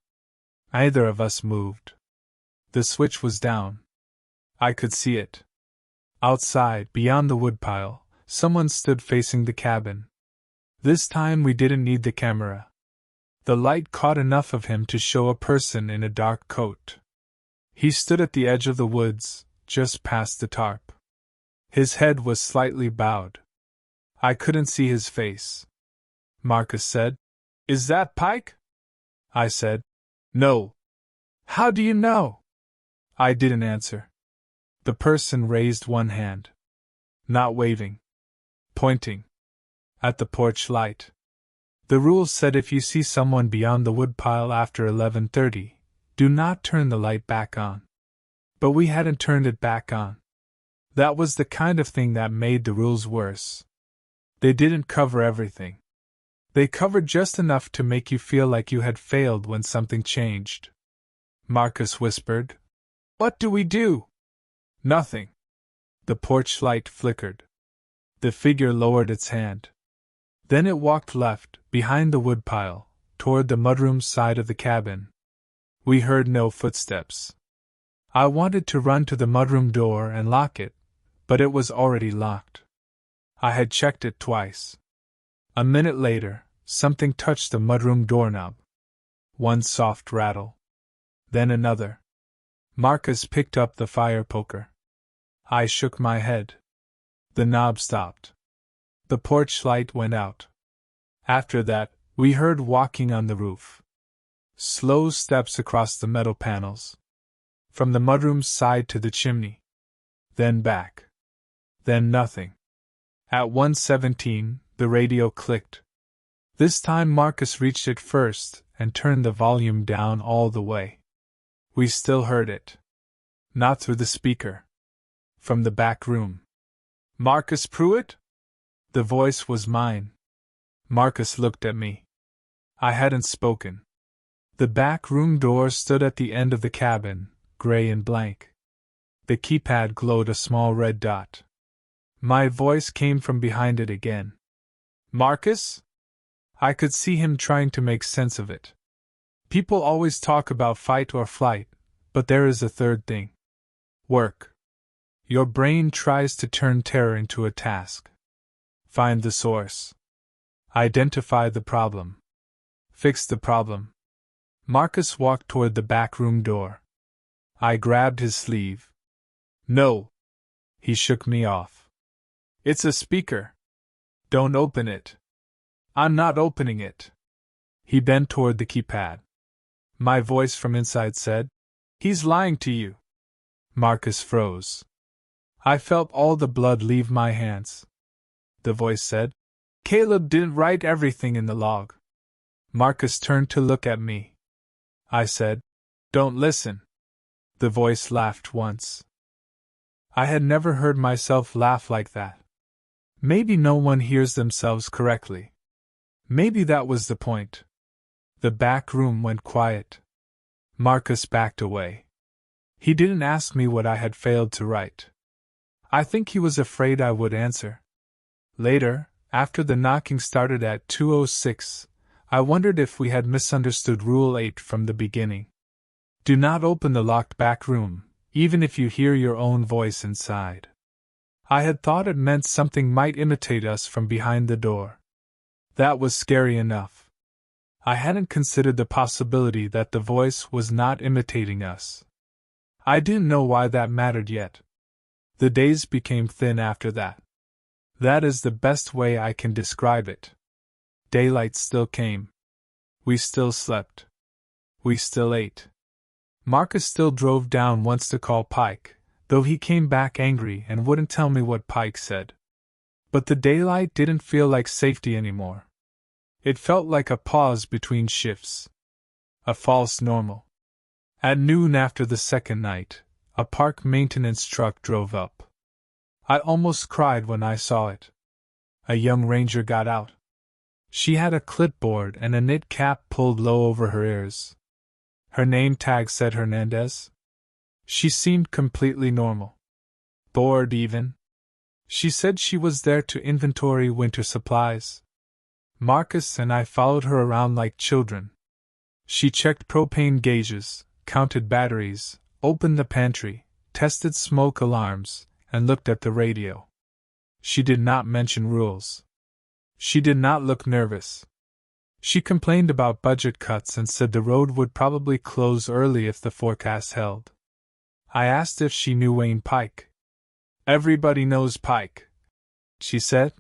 Neither of us moved. The switch was down. I could see it. Outside, beyond the woodpile, someone stood facing the cabin. This time we didn't need the camera. The light caught enough of him to show a person in a dark coat. He stood at the edge of the woods, just past the tarp. His head was slightly bowed. I couldn't see his face. Marcus said, "Is that Pike?" I said, "No." "How do you know?" I didn't answer. The person raised one hand. Not waving. Pointing. At the porch light. The rule said if you see someone beyond the woodpile after 11:30, do not turn the light back on. But we hadn't turned it back on. That was the kind of thing that made the rules worse. They didn't cover everything. They covered just enough to make you feel like you had failed when something changed. Marcus whispered, "What do we do?" "Nothing." The porch light flickered. The figure lowered its hand. Then it walked left, behind the woodpile, toward the mudroom side of the cabin. We heard no footsteps. I wanted to run to the mudroom door and lock it, but it was already locked. I had checked it twice. A minute later, something touched the mudroom doorknob. One soft rattle. Then another. Marcus picked up the fire poker. I shook my head. The knob stopped. The porch light went out. After that, We heard walking on the roof. Slow steps across the metal panels. From the mudroom's side to the chimney. Then back. Then nothing. At 1:17, the radio clicked. This time Marcus reached it first and turned the volume down all the way. We still heard it. Not through the speaker. From the back room. "Marcus Pruitt?" The voice was mine. Marcus looked at me. I hadn't spoken. The back room door stood at the end of the cabin, gray and blank. The keypad glowed a small red dot. My voice came from behind it again. "Marcus?" I could see him trying to make sense of it. People always talk about fight or flight, but there is a third thing. Work. Your brain tries to turn terror into a task. Find the source. Identify the problem. Fix the problem. Marcus walked toward the back room door. I grabbed his sleeve. "No." He shook me off. "It's a speaker. Don't open it." "I'm not opening it." He bent toward the keypad. My voice from inside said, "He's lying to you." Marcus froze. I felt all the blood leave my hands. The voice said, "Caleb didn't write everything in the log." Marcus turned to look at me. I said, "Don't listen." The voice laughed once. I had never heard myself laugh like that. Maybe no one hears themselves correctly. Maybe that was the point. The back room went quiet. Marcus backed away. He didn't ask me what I had failed to write. I think he was afraid I would answer. Later, after the knocking started at 2:06, I wondered if we had misunderstood Rule 8 from the beginning. Do not open the locked back room, even if you hear your own voice inside. I had thought it meant something might imitate us from behind the door. That was scary enough. I hadn't considered the possibility that the voice was not imitating us. I didn't know why that mattered yet. The days became thin after that. That is the best way I can describe it. Daylight still came. We still slept. We still ate. Marcus still drove down once to call Pike, though he came back angry and wouldn't tell me what Pike said. But the daylight didn't feel like safety anymore. It felt like a pause between shifts. A false normal. At noon after the second night, a park maintenance truck drove up. I almost cried when I saw it. A young ranger got out. She had a clipboard and a knit cap pulled low over her ears. Her name tag said Hernandez. She seemed completely normal. Bored even. She said she was there to inventory winter supplies. Marcus and I followed her around like children. She checked propane gauges, counted batteries, opened the pantry, tested smoke alarms, and looked at the radio. She did not mention rules. She did not look nervous. She complained about budget cuts and said the road would probably close early if the forecast held. I asked if she knew Wayne Pike. "Everybody knows Pike," she said.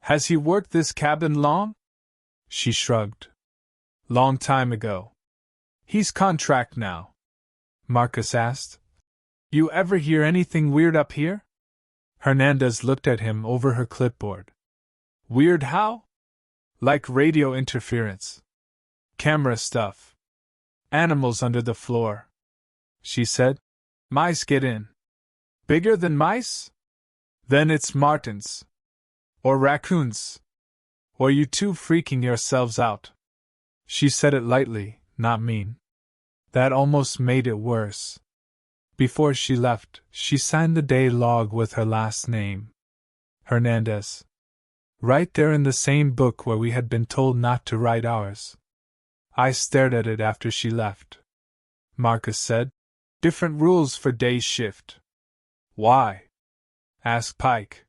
"Has he worked this cabin long?" She shrugged. "Long time ago. He's contract now." Marcus asked, "You ever hear anything weird up here?" Hernandez looked at him over her clipboard. "Weird how?" "Like radio interference. Camera stuff. Animals under the floor," she said. "Mice get in." "Bigger than mice?" "Then it's martins. Or raccoons. Or you two freaking yourselves out." She said it lightly, not mean. That almost made it worse. Before she left, she signed the day log with her last name. Hernandez. Right there in the same book where we had been told not to write ours. I stared at it after she left. Marcus said, "Different rules for day shift." "Why?" asked Pike.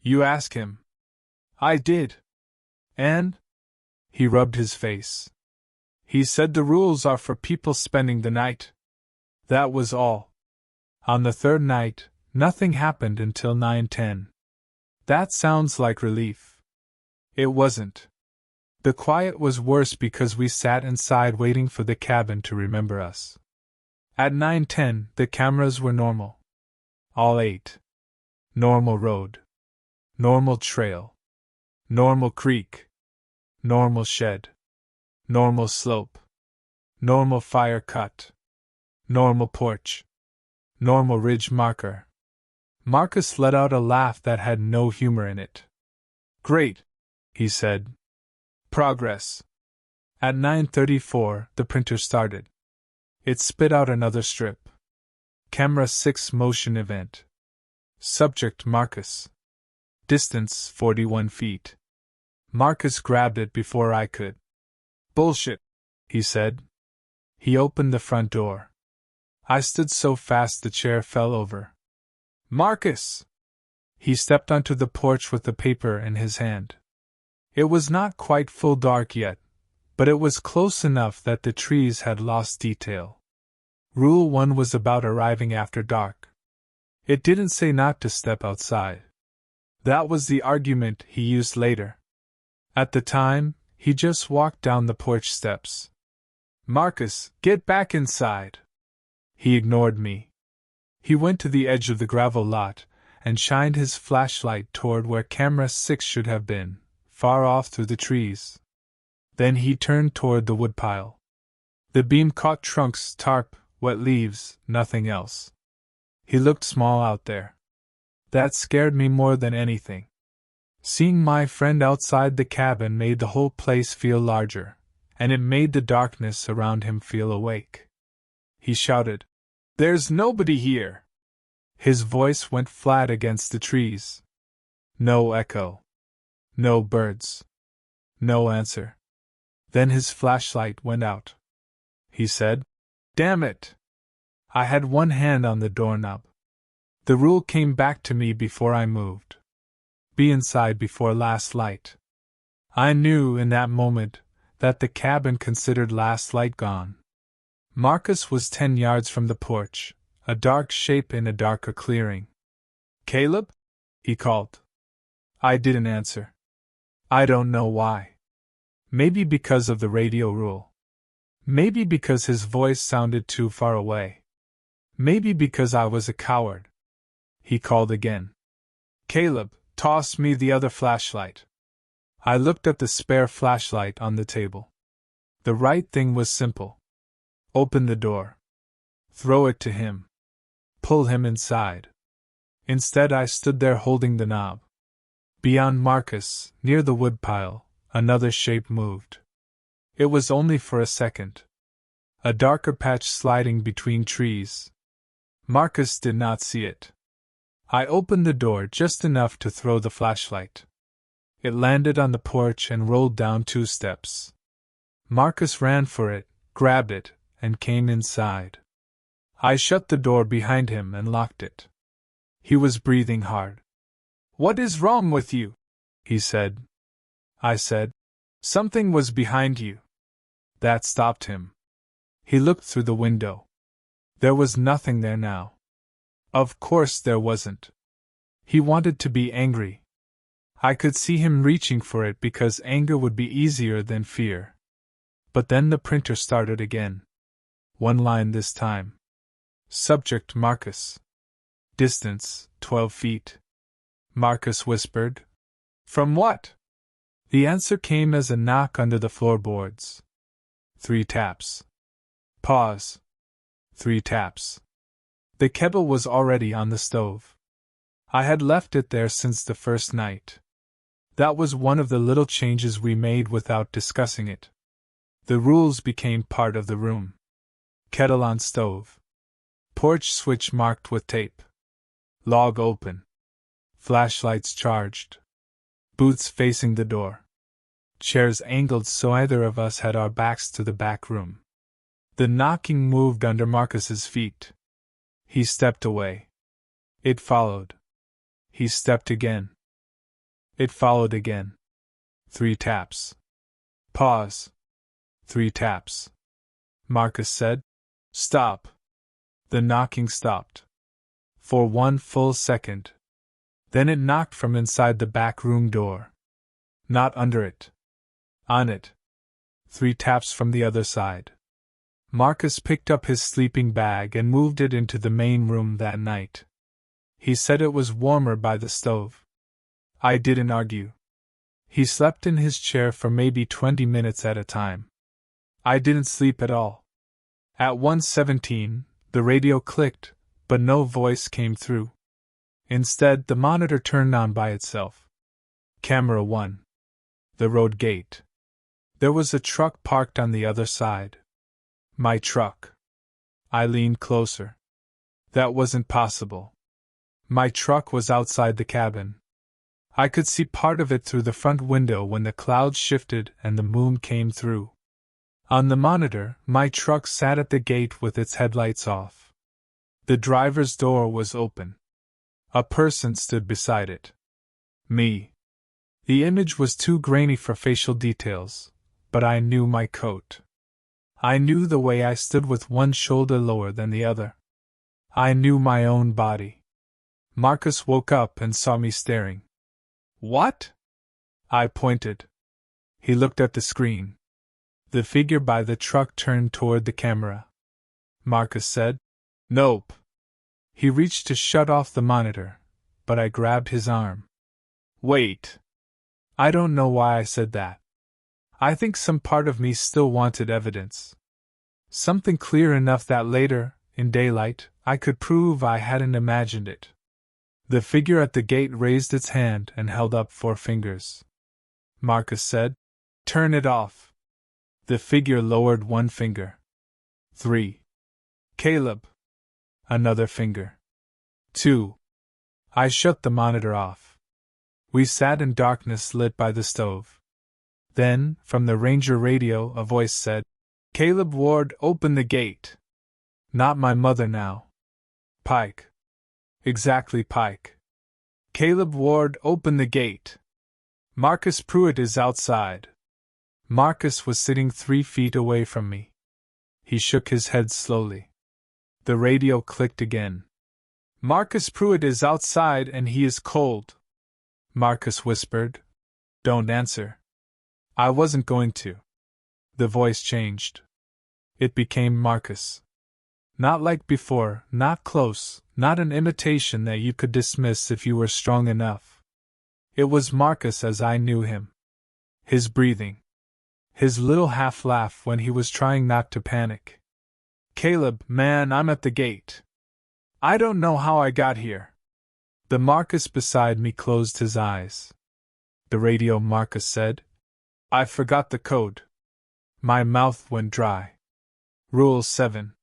"You ask him." "I did. And?" He rubbed his face. "He said the rules are for people spending the night." That was all. On the third night, nothing happened until 9:10. That sounds like relief. It wasn't. The quiet was worse because we sat inside waiting for the cabin to remember us. At 9:10, the cameras were normal. All 8. Normal road. Normal trail. Normal creek. Normal shed. Normal slope. Normal fire cut. Normal porch. Normal ridge marker. Marcus let out a laugh that had no humor in it. Great, he said. Progress. At 9:34, the printer started. It spit out another strip. Camera 6 motion event. Subject Marcus. Distance 41 feet. Marcus grabbed it before I could. Bullshit, he said. He opened the front door. I stood so fast the chair fell over. Marcus! He stepped onto the porch with the paper in his hand. It was not quite full dark yet, but it was close enough that the trees had lost detail. Rule 1 was about arriving after dark. It didn't say not to step outside. That was the argument he used later. At the time, he just walked down the porch steps. Marcus, get back inside! He ignored me. He went to the edge of the gravel lot and shined his flashlight toward where camera 6 should have been, far off through the trees. Then he turned toward the woodpile. The beam caught trunks, tarp, wet leaves, nothing else. He looked small out there. That scared me more than anything. Seeing my friend outside the cabin made the whole place feel larger, and it made the darkness around him feel awake. He shouted, "There's nobody here!" His voice went flat against the trees. No echo. No birds. No answer. Then his flashlight went out. He said, "Damn it!" I had one hand on the doorknob. The rule came back to me before I moved. Be inside before last light. I knew in that moment that the cabin considered last light gone. Marcus was 10 yards from the porch, a dark shape in a darker clearing. "Caleb?" he called. I didn't answer. I don't know why. Maybe because of the radio rule. Maybe because his voice sounded too far away. Maybe because I was a coward. He called again. "Caleb, toss me the other flashlight." I looked at the spare flashlight on the table. The right thing was simple. Open the door. Throw it to him. Pull him inside. Instead, I stood there holding the knob. Beyond Marcus, near the woodpile, another shape moved. It was only for a second. A darker patch sliding between trees. Marcus did not see it. I opened the door just enough to throw the flashlight. It landed on the porch and rolled down 2 steps. Marcus ran for it, grabbed it, and came inside. I shut the door behind him and locked it. He was breathing hard. "What is wrong with you?" he said. I said, "Something was behind you." That stopped him. He looked through the window. There was nothing there now. Of course there wasn't. He wanted to be angry. I could see him reaching for it because anger would be easier than fear. But then the printer started again. 1 line this time. Subject Marcus. Distance 12 feet. Marcus whispered. "From what?" The answer came as a knock under the floorboards. 3 taps. Pause. 3 taps. The kettle was already on the stove. I had left it there since the first night. That was one of the little changes we made without discussing it. The rules became part of the room. Kettle on stove. Porch switch marked with tape. Log open. Flashlights charged. Booths facing the door. Chairs angled so either of us had our backs to the back room. The knocking moved under Marcus's feet. He stepped away. It followed. He stepped again. It followed again. 3 taps. Pause. 3 taps. Marcus said, "Stop." The knocking stopped. For 1 full second. Then it knocked from inside the back room door. Not under it. On it. 3 taps from the other side. Marcus picked up his sleeping bag and moved it into the main room that night. He said it was warmer by the stove. I didn't argue. He slept in his chair for maybe 20 minutes at a time. I didn't sleep at all. At 1:17, the radio clicked, but no voice came through. Instead, the monitor turned on by itself. Camera 1. The road gate. There was a truck parked on the other side. My truck. I leaned closer. That wasn't possible. My truck was outside the cabin. I could see part of it through the front window when the clouds shifted and the moon came through. On the monitor, my truck sat at the gate with its headlights off. The driver's door was open. A person stood beside it. Me. The image was too grainy for facial details, but I knew my coat. I knew the way I stood with one shoulder lower than the other. I knew my own body. Marcus woke up and saw me staring. What? I pointed. He looked at the screen. The figure by the truck turned toward the camera. Marcus said, "Nope." He reached to shut off the monitor, but I grabbed his arm. Wait. I don't know why I said that. I think some part of me still wanted evidence. Something clear enough that later, in daylight, I could prove I hadn't imagined it. The figure at the gate raised its hand and held up 4 fingers. Marcus said, "Turn it off." The figure lowered 1 finger. 3. Caleb. Another finger. 2. I shut the monitor off. We sat in darkness lit by the stove. Then, from the ranger radio, a voice said, "Caleb Ward, open the gate." Not my mother now. Pike. Exactly, Pike. "Caleb Ward, open the gate. Marcus Pruitt is outside." Marcus was sitting 3 feet away from me. He shook his head slowly. The radio clicked again. "Marcus Pruitt is outside and he is cold." Marcus whispered, "Don't answer." I wasn't going to. The voice changed. It became Marcus. Not like before, not close, not an imitation that you could dismiss if you were strong enough. It was Marcus as I knew him. His breathing. His little half-laugh when he was trying not to panic. "Caleb, man, I'm at the gate. I don't know how I got here." The Marcus beside me closed his eyes. The radio Marcus said, "I forgot the code." My mouth went dry. Rule 7.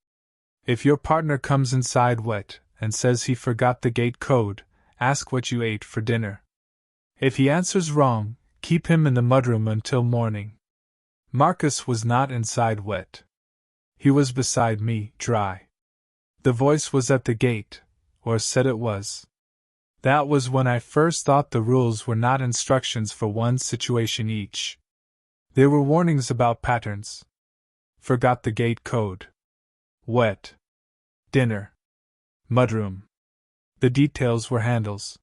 If your partner comes inside wet and says he forgot the gate code, ask what you ate for dinner. If he answers wrong, keep him in the mudroom until morning. Marcus was not inside wet. He was beside me, dry. The voice was at the gate, or said it was. That was when I first thought the rules were not instructions for one situation each. They were warnings about patterns. Forgot the gate code. Wet. Dinner. Mudroom. The details were handles.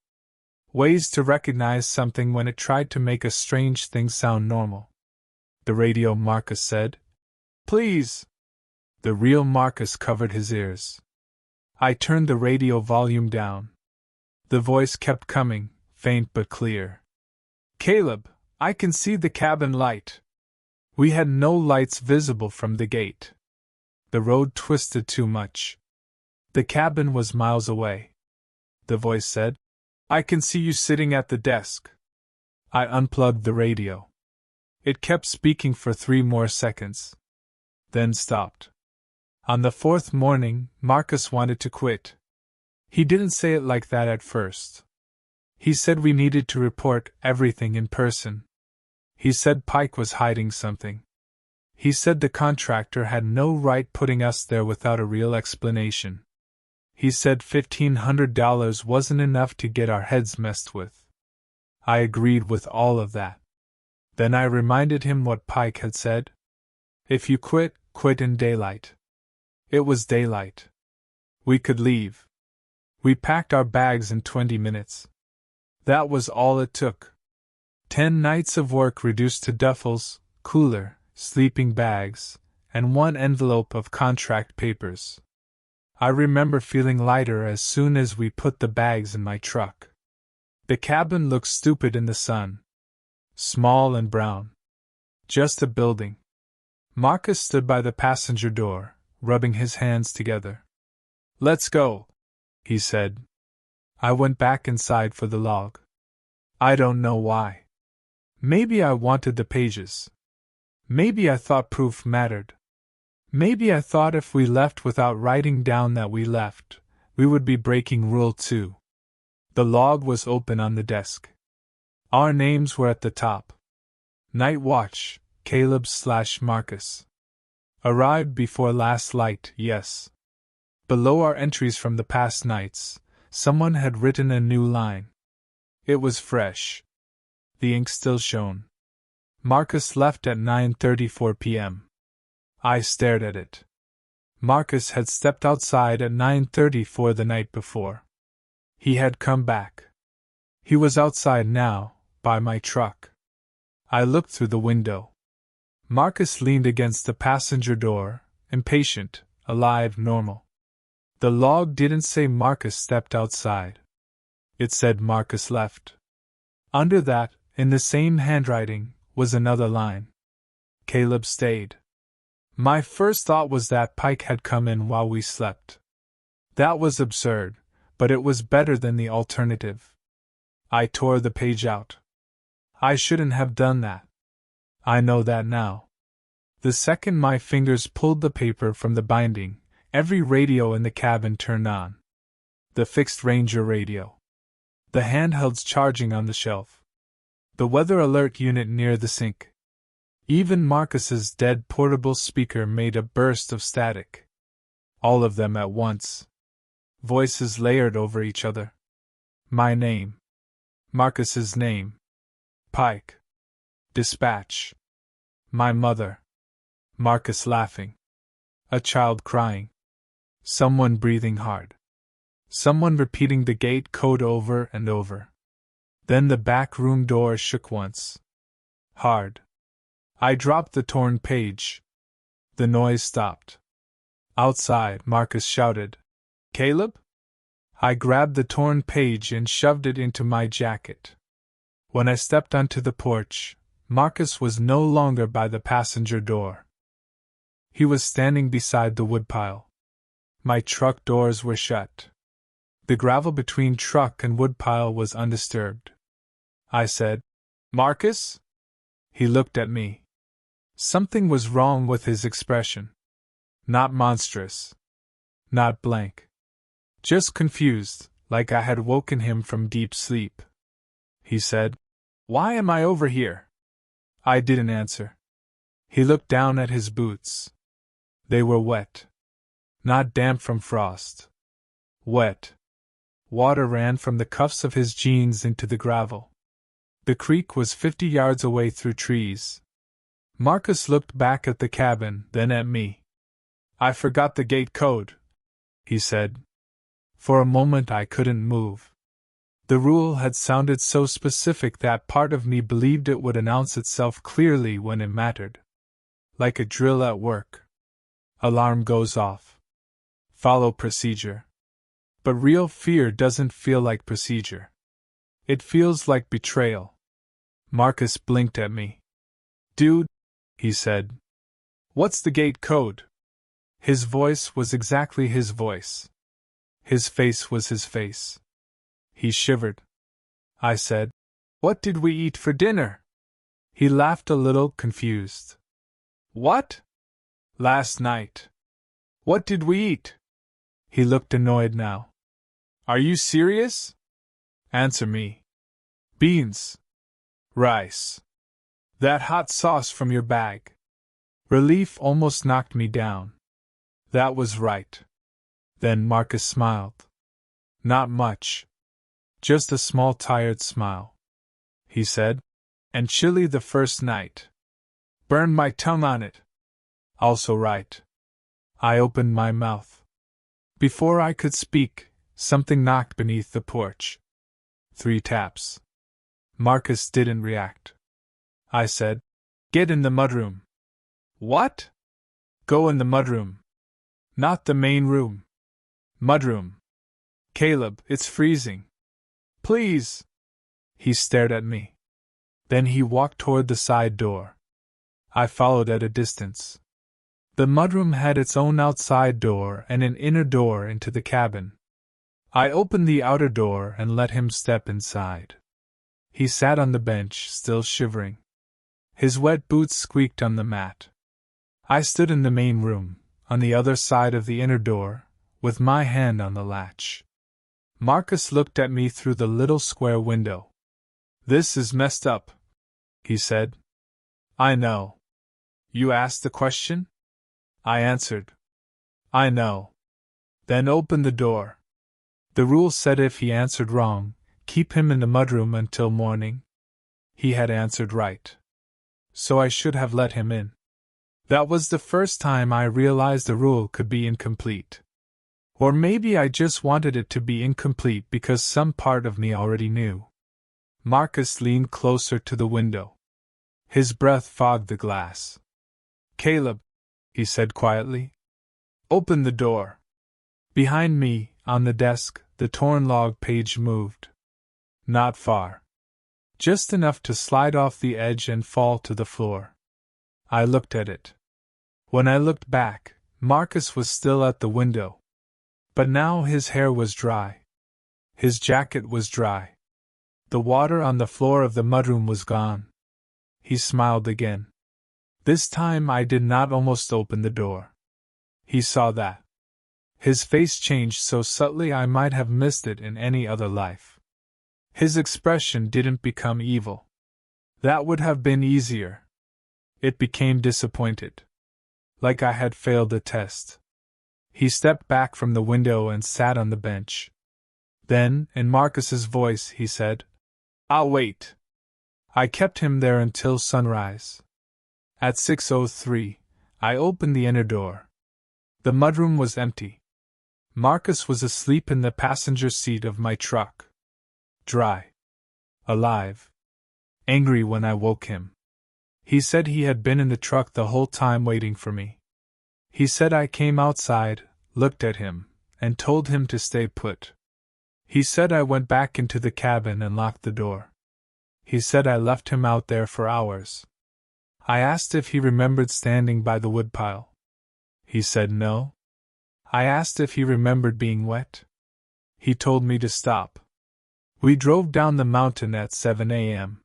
Ways to recognize something when it tried to make a strange thing sound normal. The radio Marcus said, "Please." The real Marcus covered his ears. I turned the radio volume down. The voice kept coming, faint but clear. "Caleb, I can see the cabin light." We had no lights visible from the gate. The road twisted too much. The cabin was miles away. The voice said, "I can see you sitting at the desk." I unplugged the radio. It kept speaking for 3 more seconds. Then stopped. On the 4th morning, Marcus wanted to quit. He didn't say it like that at first. He said we needed to report everything in person. He said Pike was hiding something. He said the contractor had no right putting us there without a real explanation. He said $1,500 wasn't enough to get our heads messed with. I agreed with all of that. Then I reminded him what Pike had said. If you quit, quit in daylight. It was daylight. We could leave. We packed our bags in 20 minutes. That was all it took. 10 nights of work reduced to duffels, cooler, sleeping bags, and one envelope of contract papers. I remember feeling lighter as soon as we put the bags in my truck. The cabin looked stupid in the sun. Small and brown. Just a building. Marcus stood by the passenger door, rubbing his hands together. "Let's go," he said. I went back inside for the log. I don't know why. Maybe I wanted the pages. Maybe I thought proof mattered. Maybe I thought if we left without writing down that we left, we would be breaking Rule 2. The log was open on the desk. Our names were at the top. Night Watch, Caleb/Marcus. Arrived before last light, yes. Below our entries from the past nights, someone had written a new line. It was fresh. The ink still shone. Marcus left at 9:34 p.m. I stared at it. Marcus had stepped outside at 9:34 the night before. He had come back. He was outside now, by my truck. I looked through the window. Marcus leaned against the passenger door, impatient, alive, normal. The log didn't say Marcus stepped outside. It said Marcus left. Under that, in the same handwriting, was another line. Caleb stayed. My first thought was that Pike had come in while we slept. That was absurd, but it was better than the alternative. I tore the page out. I shouldn't have done that. I know that now. The second my fingers pulled the paper from the binding, every radio in the cabin turned on. The fixed Ranger radio. The handhelds charging on the shelf. The weather alert unit near the sink. Even Marcus's dead portable speaker made a burst of static. All of them at once. Voices layered over each other. My name. Marcus's name. Pike. Dispatch. My mother. Marcus laughing. A child crying. Someone breathing hard. Someone repeating the gate code over and over. Then the back room door shook once. Hard. I dropped the torn page. The noise stopped. Outside, Marcus shouted, "Caleb?" I grabbed the torn page and shoved it into my jacket. When I stepped onto the porch, Marcus was no longer by the passenger door. He was standing beside the woodpile. My truck doors were shut. The gravel between truck and woodpile was undisturbed. I said, "Marcus?" He looked at me. Something was wrong with his expression. Not monstrous. Not blank. Just confused, like I had woken him from deep sleep. He said, "Why am I over here?" I didn't answer. He looked down at his boots. They were wet. Not damp from frost. Wet. Water ran from the cuffs of his jeans into the gravel. The creek was 50 yards away through trees. Marcus looked back at the cabin, then at me. "I forgot the gate code," he said. For a moment I couldn't move. The rule had sounded so specific that part of me believed it would announce itself clearly when it mattered. Like a drill at work. Alarm goes off. Follow procedure. But real fear doesn't feel like procedure. It feels like betrayal. Marcus blinked at me. "Dude," he said. "What's the gate code?" His voice was exactly his voice. His face was his face. He shivered. I said, "What did we eat for dinner?" He laughed a little, confused. "What?" "Last night." "What did we eat?" He looked annoyed now. "Are you serious?" "Answer me." "Beans. Rice. That hot sauce from your bag." Relief almost knocked me down. That was right. Then Marcus smiled. Not much. Just a small tired smile. He said, "And chili the first night. Burned my tongue on it." Also right. I opened my mouth. Before I could speak, something knocked beneath the porch. 3 taps. Marcus didn't react. I said, Get in the mudroom. What? Go in the mudroom. Not the main room. Mudroom. Caleb, it's freezing. Please. He stared at me. Then he walked toward the side door. I followed at a distance. The mudroom had its own outside door and an inner door into the cabin. I opened the outer door and let him step inside. He sat on the bench, still shivering. His wet boots squeaked on the mat. I stood in the main room, on the other side of the inner door, with my hand on the latch. Marcus looked at me through the little square window. This is messed up, he said. I know. You asked the question? I answered. I know. Then open the door. The rule said if he answered wrong, keep him in the mudroom until morning. He had answered right. So I should have let him in. That was the first time I realized the rule could be incomplete. Or maybe I just wanted it to be incomplete because some part of me already knew. Marcus leaned closer to the window. His breath fogged the glass. Caleb, he said quietly. Open the door. Behind me, on the desk, the torn log page moved. Not far. Just enough to slide off the edge and fall to the floor. I looked at it. When I looked back, Marcus was still at the window. But now his hair was dry. His jacket was dry. The water on the floor of the mudroom was gone. He smiled again. This time I did not almost open the door. He saw that. His face changed so subtly I might have missed it in any other life. His expression didn't become evil. That would have been easier. It became disappointed. Like I had failed the test. He stepped back from the window and sat on the bench. Then, in Marcus's voice, he said, I'll wait. I kept him there until sunrise. At 6:03, I opened the inner door. The mudroom was empty. Marcus was asleep in the passenger seat of my truck. Dry. Alive. Angry when I woke him. He said he had been in the truck the whole time waiting for me. He said I came outside, looked at him, and told him to stay put. He said I went back into the cabin and locked the door. He said I left him out there for hours. I asked if he remembered standing by the woodpile. He said no. I asked if he remembered being wet. He told me to stop. We drove down the mountain at 7 a.m.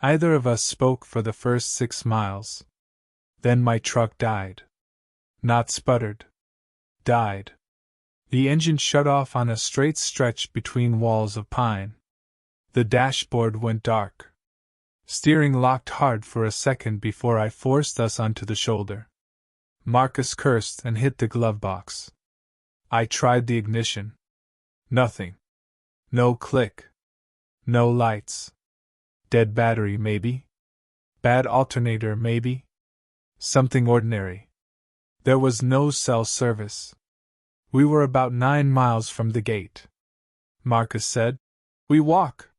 Either of us spoke for the first 6 miles. Then my truck died. Not sputtered. Died. The engine shut off on a straight stretch between walls of pine. The dashboard went dark. Steering locked hard for a second before I forced us onto the shoulder. Marcus cursed and hit the glove box. I tried the ignition. Nothing. No click. No lights. Dead battery, maybe? Bad alternator, maybe? Something ordinary. There was no cell service. We were about 9 miles from the gate. Marcus said, We walk.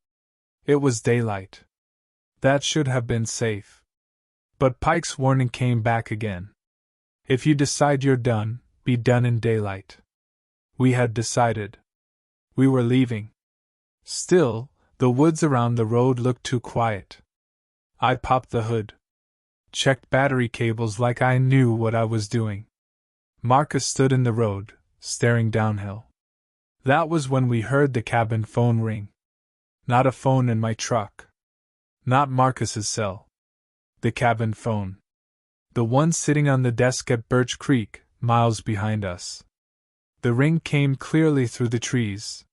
It was daylight. That should have been safe. But Pike's warning came back again. If you decide you're done, be done in daylight. We had decided. We were leaving. Still, the woods around the road looked too quiet. I popped the hood. Checked battery cables like I knew what I was doing. Marcus stood in the road, staring downhill. That was when we heard the cabin phone ring. Not a phone in my truck. Not Marcus's cell. The cabin phone. The one sitting on the desk at Birch Creek, miles behind us. The ring came clearly through the trees.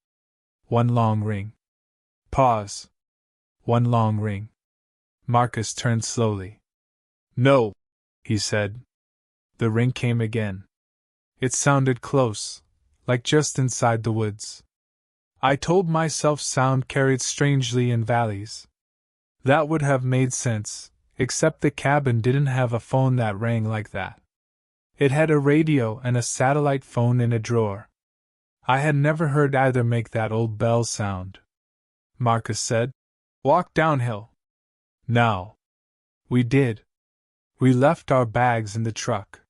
One long ring. Pause. One long ring. Marcus turned slowly. No, he said. The ring came again. It sounded close, like just inside the woods. I told myself sound carried strangely in valleys. That would have made sense, except the cabin didn't have a phone that rang like that. It had a radio and a satellite phone in a drawer. I had never heard either make that old bell sound. Marcus said, Walk downhill. Now. We did, We left our bags in the truck.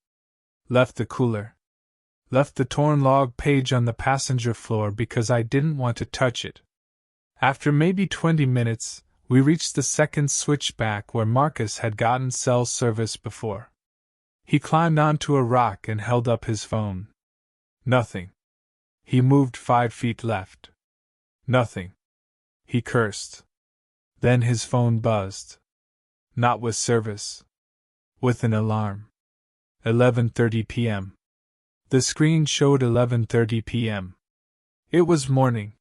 Left the cooler. Left the torn log page on the passenger floor because I didn't want to touch it. After maybe 20 minutes, we reached the second switchback where Marcus had gotten cell service before. He climbed onto a rock and held up his phone. Nothing. He moved 5 feet left. Nothing. He cursed. Then his phone buzzed. Not with service. With an alarm. 11:30 p.m. The screen showed 11:30 p.m. It was morning.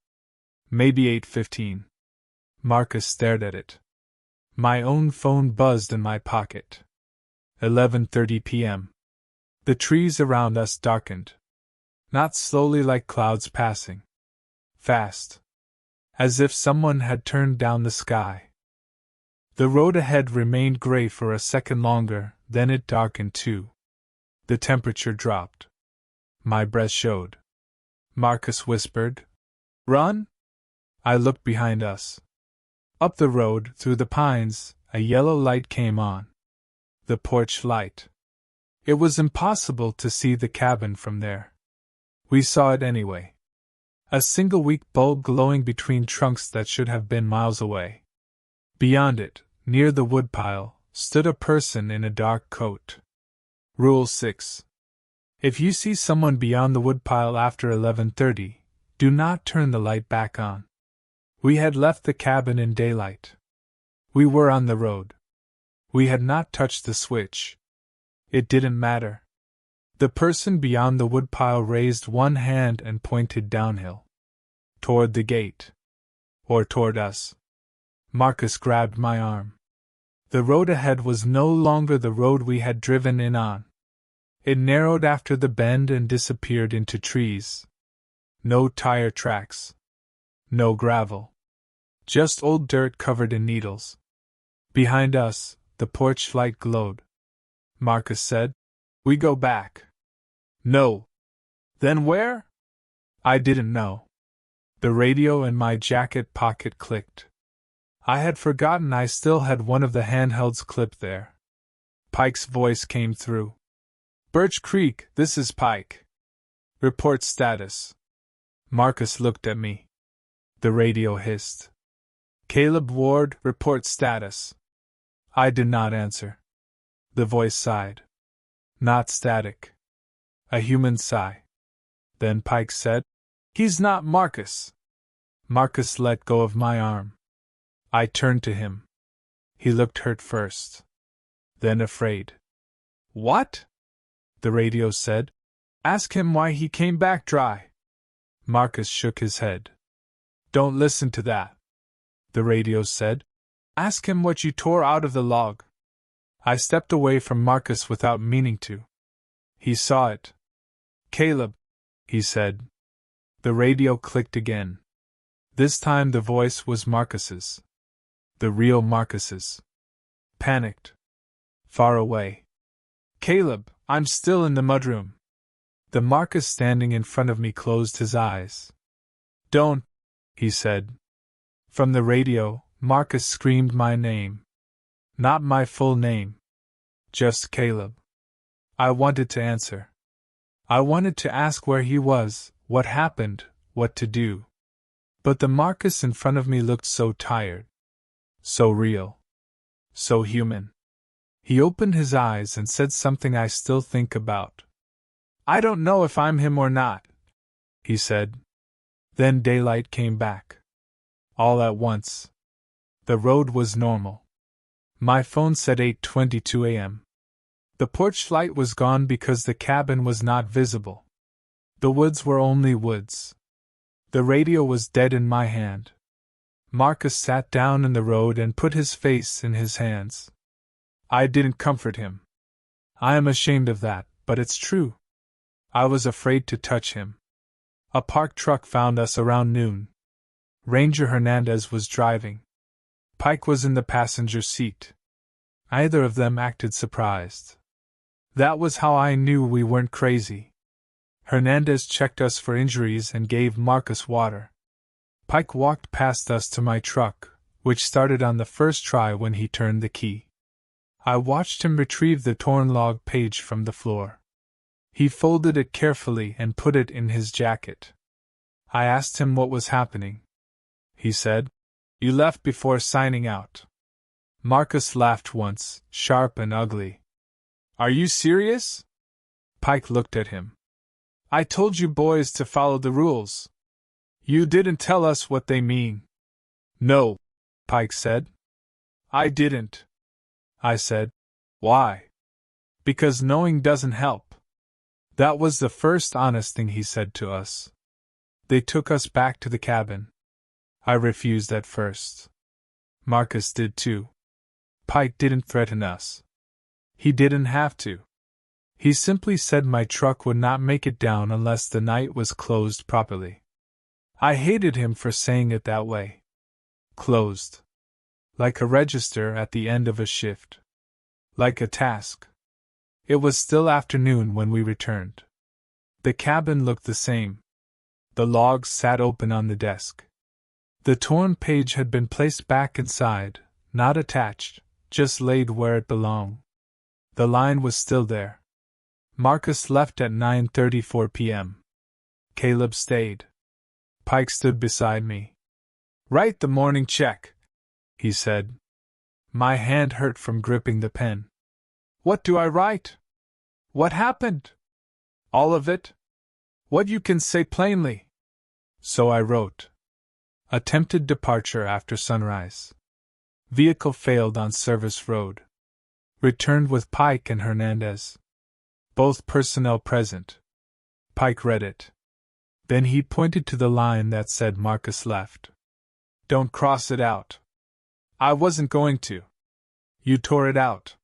Maybe 8:15. Marcus stared at it. My own phone buzzed in my pocket. 11:30 p.m. The trees around us darkened. Not slowly like clouds passing. Fast. As if someone had turned down the sky. The road ahead remained gray for a second longer, then it darkened too. The temperature dropped. My breath showed. Marcus whispered, "Run?" I looked behind us. Up the road, through the pines, a yellow light came on. The porch light. It was impossible to see the cabin from there. We saw it anyway. A single weak bulb glowing between trunks that should have been miles away. Beyond it, near the woodpile, stood a person in a dark coat. Rule 6. If you see someone beyond the woodpile after 11:30, do not turn the light back on. We had left the cabin in daylight. We were on the road. We had not touched the switch. It didn't matter. The person beyond the woodpile raised one hand and pointed downhill. Toward the gate. Or toward us. Marcus grabbed my arm. The road ahead was no longer the road we had driven in on. It narrowed after the bend and disappeared into trees. No tire tracks. No gravel. Just old dirt covered in needles. Behind us, the porch light glowed. Marcus said, "We go back." "No." "Then where?" I didn't know. The radio in my jacket pocket clicked. I had forgotten I still had one of the handhelds clipped there. Pike's voice came through. "Birch Creek, this is Pike. Report status." Marcus looked at me. The radio hissed. "Caleb Ward, report status." I did not answer. The voice sighed. Not static. A human sigh. Then Pike said, "He's not Marcus." Marcus let go of my arm. I turned to him. He looked hurt first. Then afraid. "What?" the radio said. "Ask him why he came back dry." Marcus shook his head. "Don't listen to that," the radio said. "Ask him what you tore out of the log." I stepped away from Marcus without meaning to. He saw it. "Caleb," he said. The radio clicked again. This time the voice was Marcus's. The real Marcus's. Panicked. Far away. "Caleb, I'm still in the mudroom." The Marcus standing in front of me closed his eyes. "Don't," he said. From the radio, Marcus screamed my name. Not my full name. Just Caleb. I wanted to answer. I wanted to ask where he was, what happened, what to do. But the Marcus in front of me looked so tired. So real. So human. He opened his eyes and said something I still think about. "I don't know if I'm him or not," he said. Then daylight came back. All at once. The road was normal. My phone said 8:22 a.m. The porch light was gone because the cabin was not visible. The woods were only woods. The radio was dead in my hand. Marcus sat down in the road and put his face in his hands. I didn't comfort him. I am ashamed of that, but it's true. I was afraid to touch him. A parked truck found us around noon. Ranger Hernandez was driving. Pike was in the passenger seat. Either of them acted surprised. That was how I knew we weren't crazy. Hernandez checked us for injuries and gave Marcus water. Pike walked past us to my truck, which started on the first try when he turned the key. I watched him retrieve the torn log page from the floor. He folded it carefully and put it in his jacket. I asked him what was happening. He said, "You left before signing out." Marcus laughed once, sharp and ugly. "Are you serious?" Pike looked at him. "I told you boys to follow the rules. You didn't tell us what they mean." "No," Pike said. "I didn't." I said, "Why?" "Because knowing doesn't help." That was the first honest thing he said to us. They took us back to the cabin. I refused at first. Marcus did too. Pike didn't threaten us. He didn't have to. He simply said my truck would not make it down unless the night was closed properly. I hated him for saying it that way. Closed. Like a register at the end of a shift. Like a task. It was still afternoon when we returned. The cabin looked the same. The logs sat open on the desk. The torn page had been placed back inside, not attached, just laid where it belonged. The line was still there. Marcus left at 9:34 p.m. Caleb stayed. Pike stood beside me. "Write the morning check," he said. My hand hurt from gripping the pen. "What do I write? What happened? All of it? What you can say plainly." So I wrote. Attempted departure after sunrise. Vehicle failed on service road. Returned with Pike and Hernandez. Both personnel present. Pike read it. Then he pointed to the line that said Marcus left. "Don't cross it out." "I wasn't going to." "You tore it out."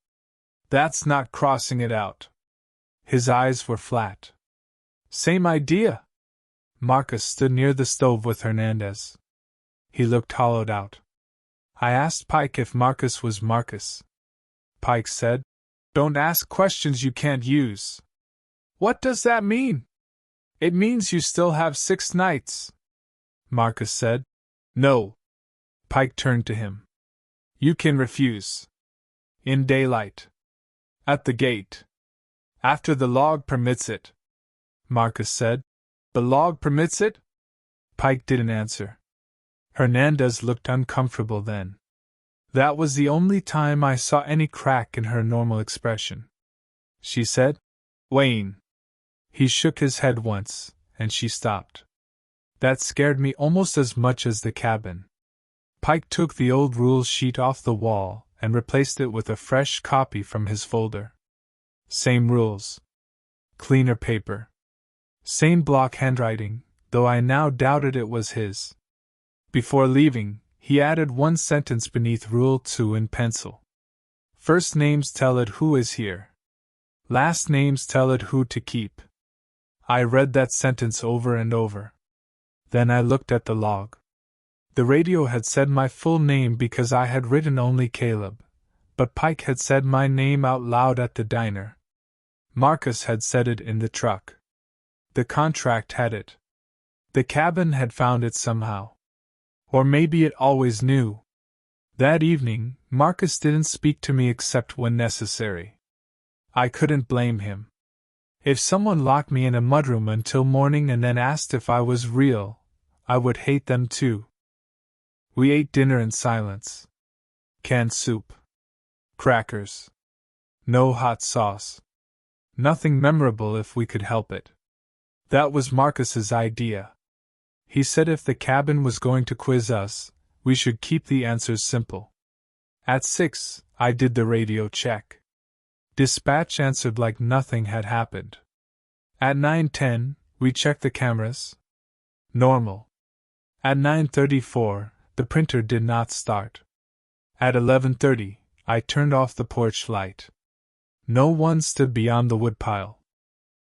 "That's not crossing it out." His eyes were flat. "Same idea." Marcus stood near the stove with Hernandez. He looked hollowed out. I asked Pike if Marcus was Marcus. Pike said, "Don't ask questions you can't use." "What does that mean?" "It means you still have 6 nights." Marcus said, "No." Pike turned to him. "You can refuse." "In daylight." "At the gate." "After the log permits it." Marcus said, "The log permits it?" Pike didn't answer. Hernandez looked uncomfortable then. That was the only time I saw any crack in her normal expression. She said, "Wayne." He shook his head once, and she stopped. That scared me almost as much as the cabin. Pike took the old rules sheet off the wall and replaced it with a fresh copy from his folder. Same rules. Cleaner paper. Same block handwriting, though I now doubted it was his. Before leaving, he added one sentence beneath Rule 2 in pencil. "First names tell it who is here. Last names tell it who to keep." I read that sentence over and over. Then I looked at the log. The radio had said my full name because I had written only Caleb, but Pike had said my name out loud at the diner. Marcus had said it in the truck. The contract had it. The cabin had found it somehow. Or maybe it always knew. That evening, Marcus didn't speak to me except when necessary. I couldn't blame him. If someone locked me in a mudroom until morning and then asked if I was real, I would hate them too. We ate dinner in silence. Canned soup. Crackers. No hot sauce. Nothing memorable if we could help it. That was Marcus's idea. He said if the cabin was going to quiz us, we should keep the answers simple. At 6, I did the radio check. Dispatch answered like nothing had happened. At 9:10, we checked the cameras. Normal. At 9:34, the printer did not start. At 11:30, I turned off the porch light. No one stood beyond the woodpile.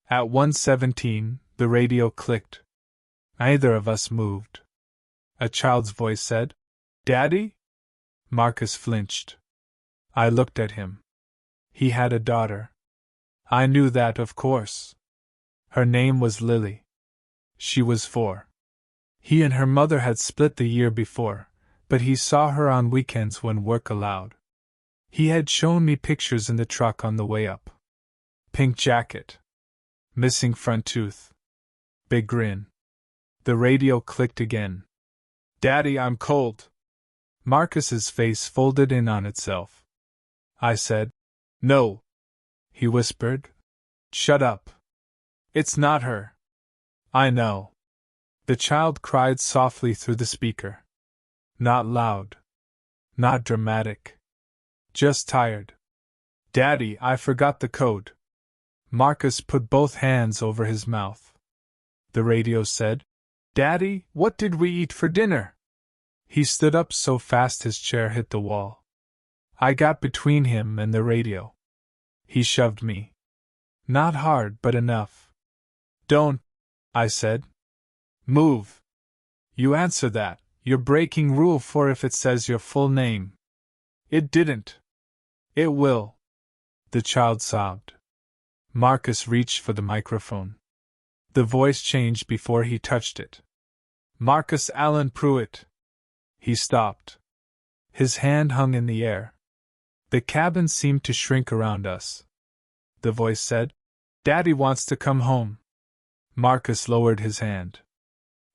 At 1:17, the radio clicked. Neither of us moved. A child's voice said, "Daddy?" Marcus flinched. I looked at him. He had a daughter. I knew that, of course. Her name was Lily. She was 4. He and her mother had split the year before, but he saw her on weekends when work allowed. He had shown me pictures in the truck on the way up. Pink jacket. Missing front tooth. Big grin. The radio clicked again. Daddy, I'm cold. Marcus's face folded in on itself. I said, No. He whispered. Shut up. It's not her. I know. The child cried softly through the speaker. Not loud. Not dramatic. Just tired. Daddy, I forgot the code. Marcus put both hands over his mouth. The radio said, Daddy, what did we eat for dinner? He stood up so fast his chair hit the wall. I got between him and the radio. He shoved me. Not hard, but enough. Don't, I said. Move. You answer that. You're breaking Rule 4 if it says your full name. It didn't. It will. The child sobbed. Marcus reached for the microphone. The voice changed before he touched it. Marcus Allen Pruitt. He stopped. His hand hung in the air. The cabin seemed to shrink around us. The voice said, Daddy wants to come home. Marcus lowered his hand.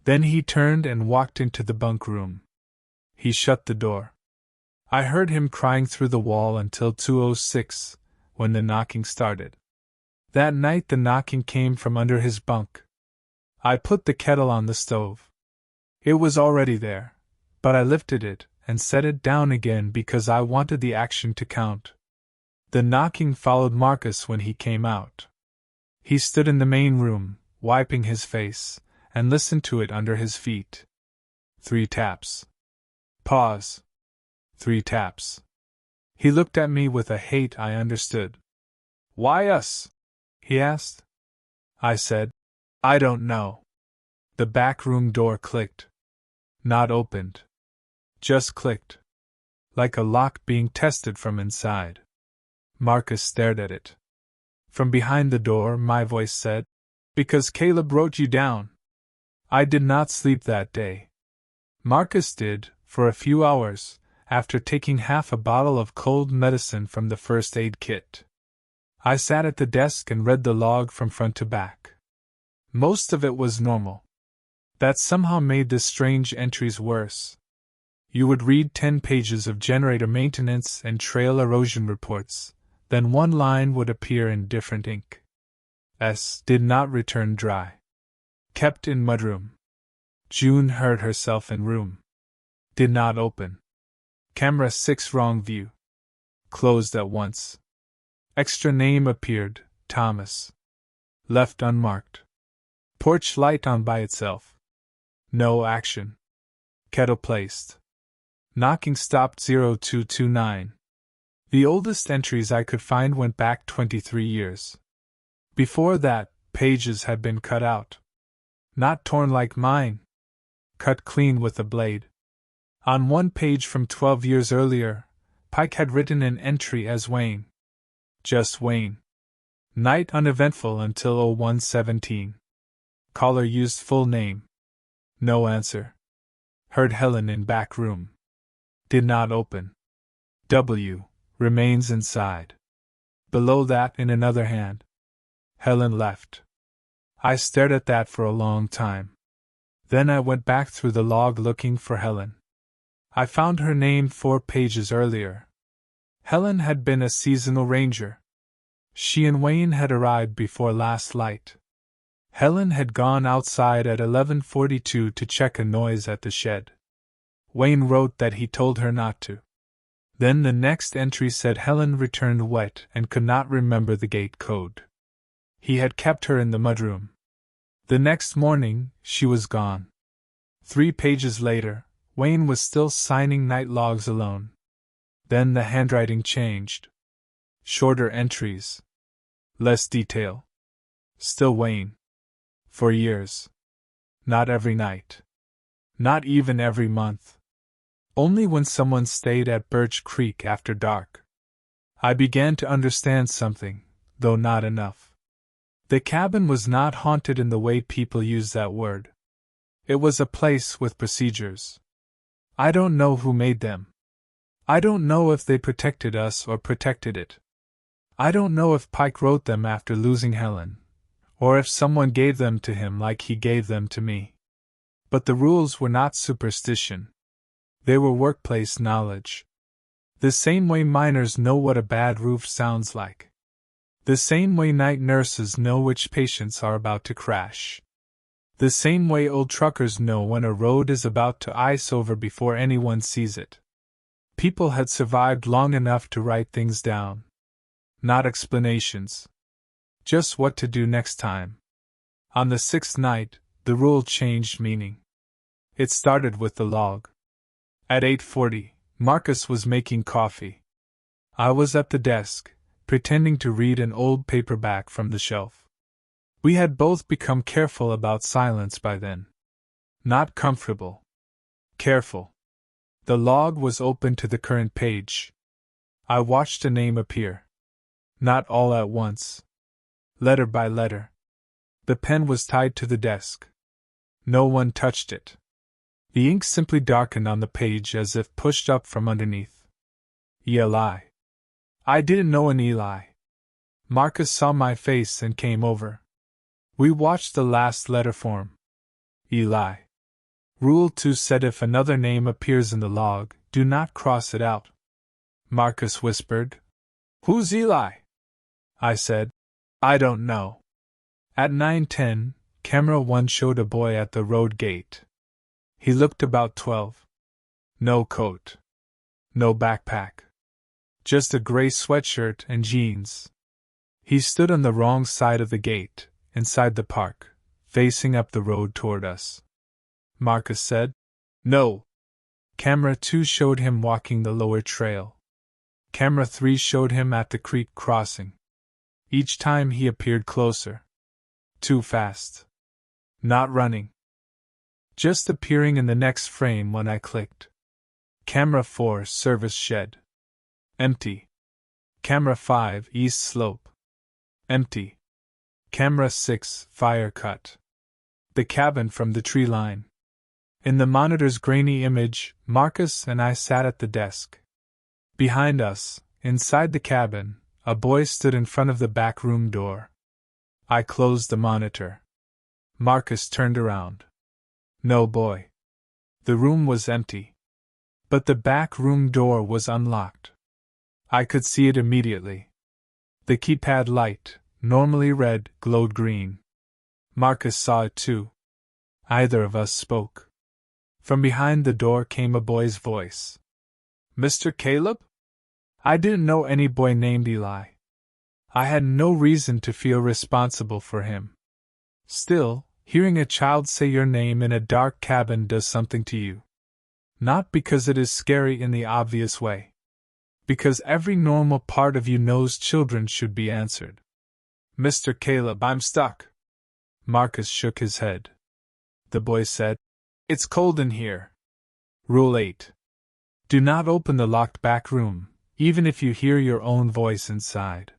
Then he turned and walked into the bunk room. He shut the door. I heard him crying through the wall until 2:06, when the knocking started. That night the knocking came from under his bunk. I put the kettle on the stove. It was already there, but I lifted it and set it down again because I wanted the action to count. The knocking followed Marcus when he came out. He stood in the main room, wiping his face, and listened to it under his feet. 3 taps. Pause. 3 taps. He looked at me with a hate I understood. Why us? He asked. I said, I don't know. The back room door clicked. Not opened. Just clicked. Like a lock being tested from inside. Marcus stared at it. From behind the door, my voice said, Because Caleb wrote you down. I did not sleep that day. Marcus did, for a few hours, after taking half a bottle of cold medicine from the first aid kit. I sat at the desk and read the log from front to back. Most of it was normal. That somehow made the strange entries worse. You would read 10 pages of generator maintenance and trail erosion reports, then one line would appear in different ink. S. Did not return dry. Kept in mudroom. June hurt herself in room. Did not open. Camera 6 wrong view. Closed at once. Extra name appeared, Thomas. Left unmarked. Porch light on by itself. No action. Kettle placed. Knocking stopped 0229. The oldest entries I could find went back 23 years. Before that, pages had been cut out. Not torn like mine. Cut clean with a blade. On one page from 12 years earlier, Pike had written an entry as Wayne. Just Wayne. Night uneventful until 0117. Caller used full name. No answer. Heard Helen in back room. Did not open. W. Remains inside. Below that, in another hand. Helen left. I stared at that for a long time. Then I went back through the log looking for Helen. I found her name 4 pages earlier. Helen had been a seasonal ranger. She and Wayne had arrived before last light. Helen had gone outside at 11:42 to check a noise at the shed. Wayne wrote that he told her not to. Then the next entry said Helen returned wet and could not remember the gate code. He had kept her in the mudroom. The next morning, she was gone. 3 pages later, Wayne was still signing night logs alone. Then the handwriting changed. Shorter entries. Less detail. Still Wayne. For years. Not every night. Not even every month. Only when someone stayed at Birch Creek after dark. I began to understand something, though not enough. The cabin was not haunted in the way people use that word. It was a place with procedures. I don't know who made them. I don't know if they protected us or protected it. I don't know if Pike wrote them after losing Helen, or if someone gave them to him like he gave them to me. But the rules were not superstition. They were workplace knowledge. The same way miners know what a bad roof sounds like. The same way night nurses know which patients are about to crash. The same way old truckers know when a road is about to ice over before anyone sees it. People had survived long enough to write things down. Not explanations. Just what to do next time. On the sixth night, the rule changed meaning. It started with the log. At 8:40, Marcus was making coffee. I was at the desk, pretending to read an old paperback from the shelf. We had both become careful about silence by then. Not comfortable. Careful. The log was open to the current page. I watched a name appear. Not all at once. Letter by letter. The pen was tied to the desk. No one touched it. The ink simply darkened on the page as if pushed up from underneath. Eli. I didn't know an Eli. Marcus saw my face and came over. We watched the last letter form. Eli. Rule 2 said if another name appears in the log, do not cross it out. Marcus whispered. Who's Eli? I said. I don't know. At 9:10, camera 1 showed a boy at the road gate. He looked about 12. No coat. No backpack. Just a gray sweatshirt and jeans. He stood on the wrong side of the gate, inside the park, facing up the road toward us. Marcus said, No. Camera 2 showed him walking the lower trail. Camera 3 showed him at the creek crossing. Each time he appeared closer. Too fast. Not running. Just appearing in the next frame when I clicked. Camera 4 service shed. Empty. Camera 5 east slope. Empty. Camera 6 fire cut. The cabin from the tree line. In the monitor's grainy image, Marcus and I sat at the desk. Behind us, inside the cabin, a boy stood in front of the back room door. I closed the monitor. Marcus turned around. No boy. The room was empty. But the back room door was unlocked. I could see it immediately. The keypad light, normally red, glowed green. Marcus saw it too. Either of us spoke. From behind the door came a boy's voice. Mr. Caleb? I didn't know any boy named Eli. I had no reason to feel responsible for him. Still, hearing a child say your name in a dark cabin does something to you. Not because it is scary in the obvious way. Because every normal part of you knows children should be answered. Mr. Caleb, I'm stuck. Marcus shook his head. The boy said, It's cold in here. Rule 8. Do not open the locked back room, even if you hear your own voice inside.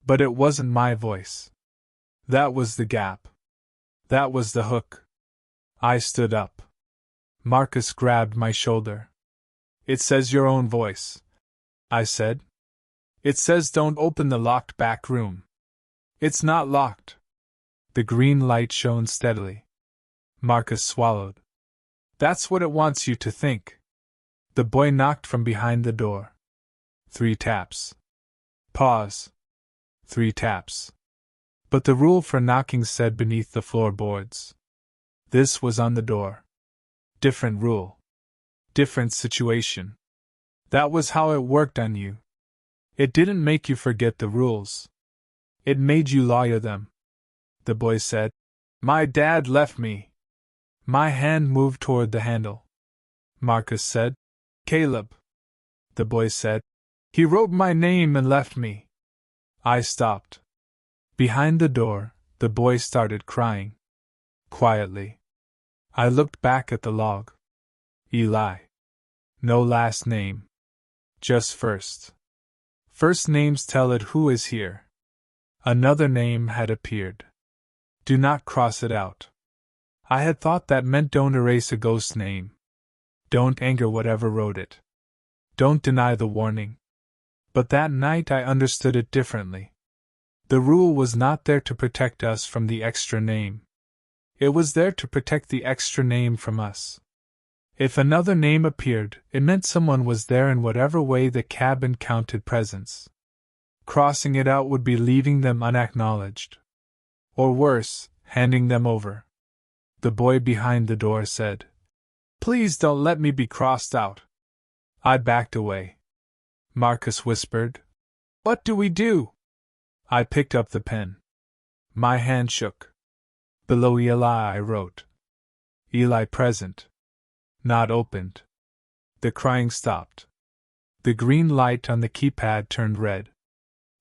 But it wasn't my voice. That was the gap. That was the hook. I stood up. Marcus grabbed my shoulder. It says your own voice, I said. It says don't open the locked back room. It's not locked. The green light shone steadily. Marcus swallowed. That's what it wants you to think. The boy knocked from behind the door. 3 taps. Pause. 3 taps. But the rule for knocking said beneath the floorboards. This was on the door. Different rule. Different situation. That was how it worked on you. It didn't make you forget the rules. It made you lawyer them. The boy said, My dad left me. My hand moved toward the handle. Marcus said, Caleb. The boy said, He wrote my name and left me. I stopped. Behind the door, the boy started crying. Quietly. I looked back at the log. Eli. No last name. Just first. First names tell it who is here. Another name had appeared. Do not cross it out. I had thought that meant don't erase a ghost name. Don't anger whatever wrote it. Don't deny the warning. But that night I understood it differently. The rule was not there to protect us from the extra name. It was there to protect the extra name from us. If another name appeared, it meant someone was there in whatever way the cabin counted presence. Crossing it out would be leaving them unacknowledged. Or worse, handing them over. The boy behind the door said, "Please don't let me be crossed out." I backed away. Marcus whispered, "What do we do?" I picked up the pen. My hand shook. Below Eli I wrote, "Eli present. Not opened." The crying stopped. The green light on the keypad turned red.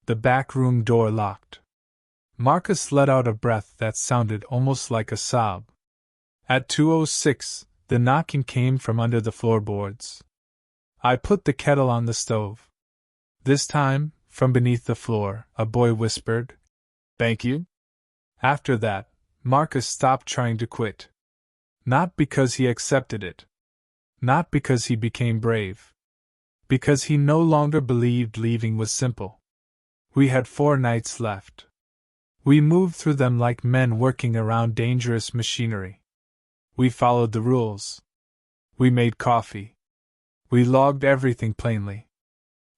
The back room door locked. Marcus let out a breath that sounded almost like a sob. At 2:06, the knocking came from under the floorboards. I put the kettle on the stove. This time, from beneath the floor, a boy whispered, "Thank you." After that, Marcus stopped trying to quit. Not because he accepted it. Not because he became brave. Because he no longer believed leaving was simple. We had 4 nights left. We moved through them like men working around dangerous machinery. We followed the rules. We made coffee. We logged everything plainly.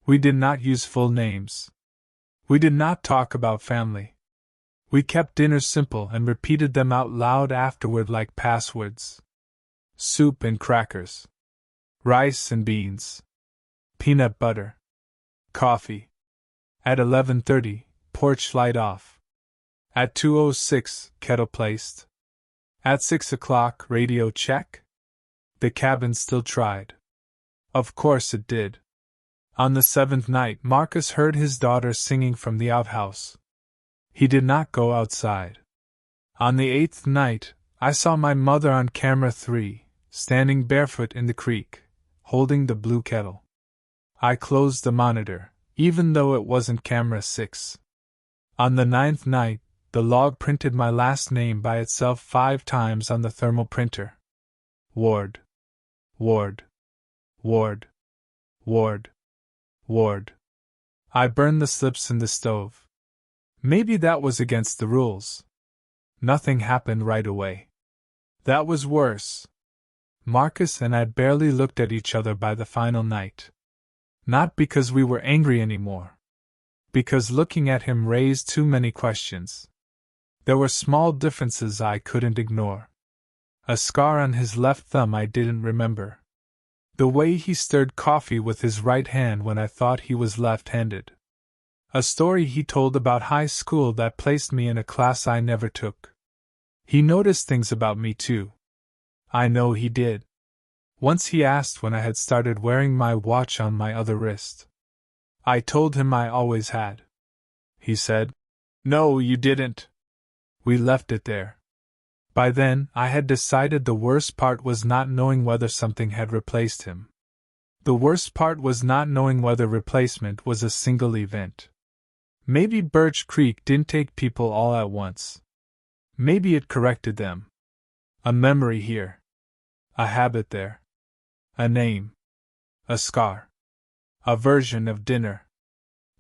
We did not use full names. We did not talk about family. We kept dinners simple and repeated them out loud afterward like passwords. Soup and crackers. Rice and beans. Peanut butter. Coffee. At 11:30, porch light off. At 2:06, kettle placed. At 6 o'clock, radio check? The cabin still tried. Of course it did. On the 7th night, Marcus heard his daughter singing from the outhouse. He did not go outside. On the 8th night, I saw my mother on camera 3, standing barefoot in the creek, holding the blue kettle. I closed the monitor, even though it wasn't camera 6. On the 9th night, the log printed my last name by itself 5 times on the thermal printer. Ward. Ward. Ward. Ward. Ward. I burned the slips in the stove. Maybe that was against the rules. Nothing happened right away. That was worse. Marcus and I barely looked at each other by the final night. Not because we were angry anymore. Because looking at him raised too many questions. There were small differences I couldn't ignore. A scar on his left thumb I didn't remember. The way he stirred coffee with his right hand when I thought he was left-handed. A story he told about high school that placed me in a class I never took. He noticed things about me too. I know he did. Once he asked when I had started wearing my watch on my other wrist. I told him I always had. He said, "No, you didn't." We left it there. By then, I had decided the worst part was not knowing whether something had replaced him. The worst part was not knowing whether replacement was a single event. Maybe Birch Creek didn't take people all at once. Maybe it corrected them. A memory here. A habit there. A name. A scar. A version of dinner.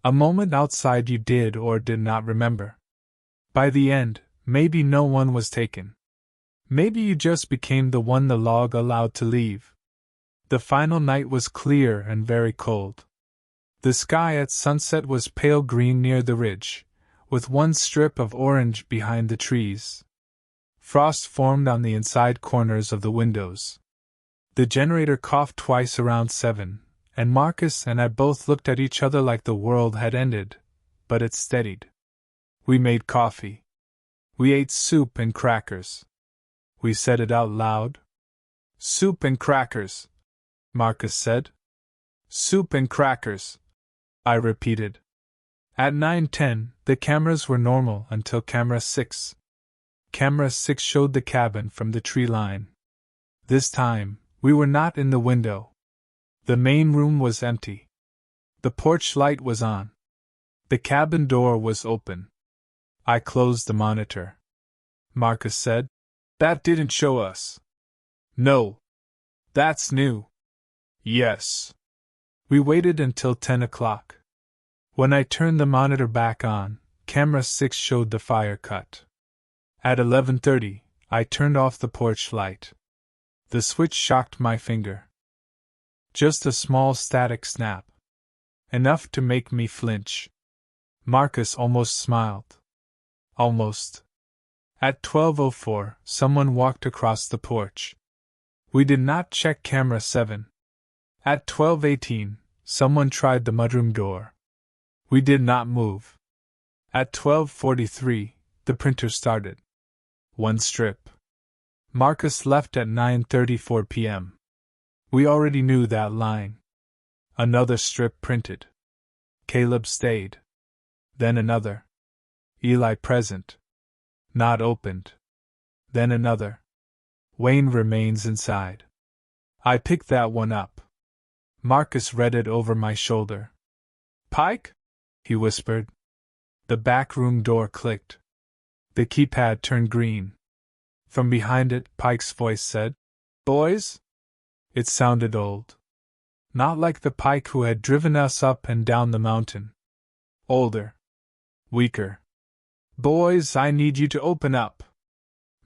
A moment outside you did or did not remember. By the end, maybe no one was taken. Maybe you just became the one the log allowed to leave. The final night was clear and very cold. The sky at sunset was pale green near the ridge, with one strip of orange behind the trees. Frost formed on the inside corners of the windows. The generator coughed twice around 7, and Marcus and I both looked at each other like the world had ended, but it steadied. We made coffee. We ate soup and crackers. We said it out loud. "Soup and crackers," Marcus said. "Soup and crackers," I repeated. At 9:10, the cameras were normal until camera 6. Camera 6 showed the cabin from the tree line. This time, we were not in the window. The main room was empty. The porch light was on. The cabin door was open. I closed the monitor. Marcus said, "That didn't show us." "No. That's new." "Yes. We waited until 10 o'clock. When I turned the monitor back on, camera 6 showed the fire cut. At 11:30, I turned off the porch light. The switch shocked my finger. Just a small static snap. Enough to make me flinch. Marcus almost smiled. Almost. At 12:04, someone walked across the porch. We did not check camera 7. At 12:18, someone tried the mudroom door. We did not move. At 12:43, the printer started. One strip. Marcus left at 9:34 p.m. We already knew that line. Another strip printed. Caleb stayed. Then another. Eli present. Not opened. Then another. Wayne remains inside. I picked that one up. Marcus read it over my shoulder. Pike? He whispered. The back room door clicked. The keypad turned green. From behind it, Pike's voice said, "Boys?" It sounded old. Not like the Pike who had driven us up and down the mountain. Older. Weaker. "Boys, I need you to open up."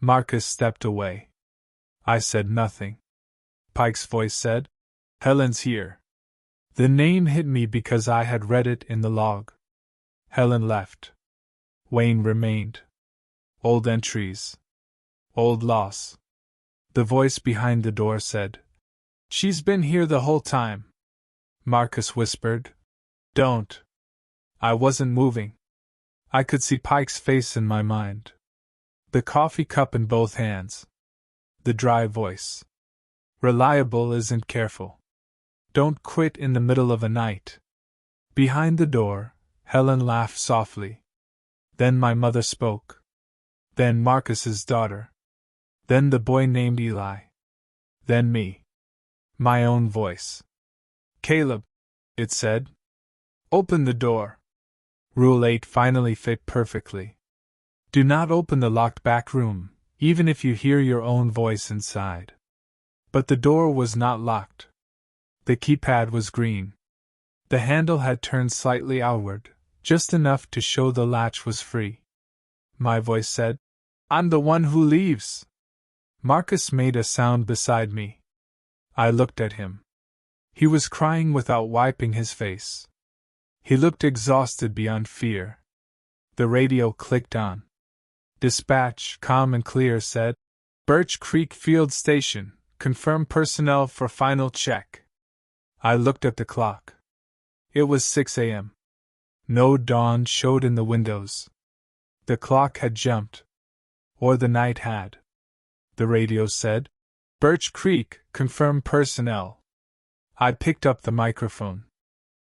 Marcus stepped away. I said nothing. Pike's voice said, "Helen's here." The name hit me because I had read it in the log. Helen left. Wayne remained. Old entries. Old loss. The voice behind the door said, "She's been here the whole time." Marcus whispered, "Don't." I wasn't moving. I could see Pike's face in my mind. The coffee cup in both hands. The dry voice. Reliable isn't careful. Don't quit in the middle of a night. Behind the door, Helen laughed softly. Then my mother spoke. Then Marcus's daughter. Then the boy named Eli. Then me. My own voice. "Caleb," it said. "Open the door." Rule 8 finally fit perfectly. Do not open the locked back room, even if you hear your own voice inside. But the door was not locked. The keypad was green. The handle had turned slightly outward, just enough to show the latch was free. My voice said, "I'm the one who leaves." Marcus made a sound beside me. I looked at him. He was crying without wiping his face. He looked exhausted beyond fear. The radio clicked on. Dispatch, calm and clear, said, "Birch Creek Field Station, confirm personnel for final check." I looked at the clock. It was 6 a.m. No dawn showed in the windows. The clock had jumped. Or the night had. The radio said, "Birch Creek, confirm personnel." I picked up the microphone.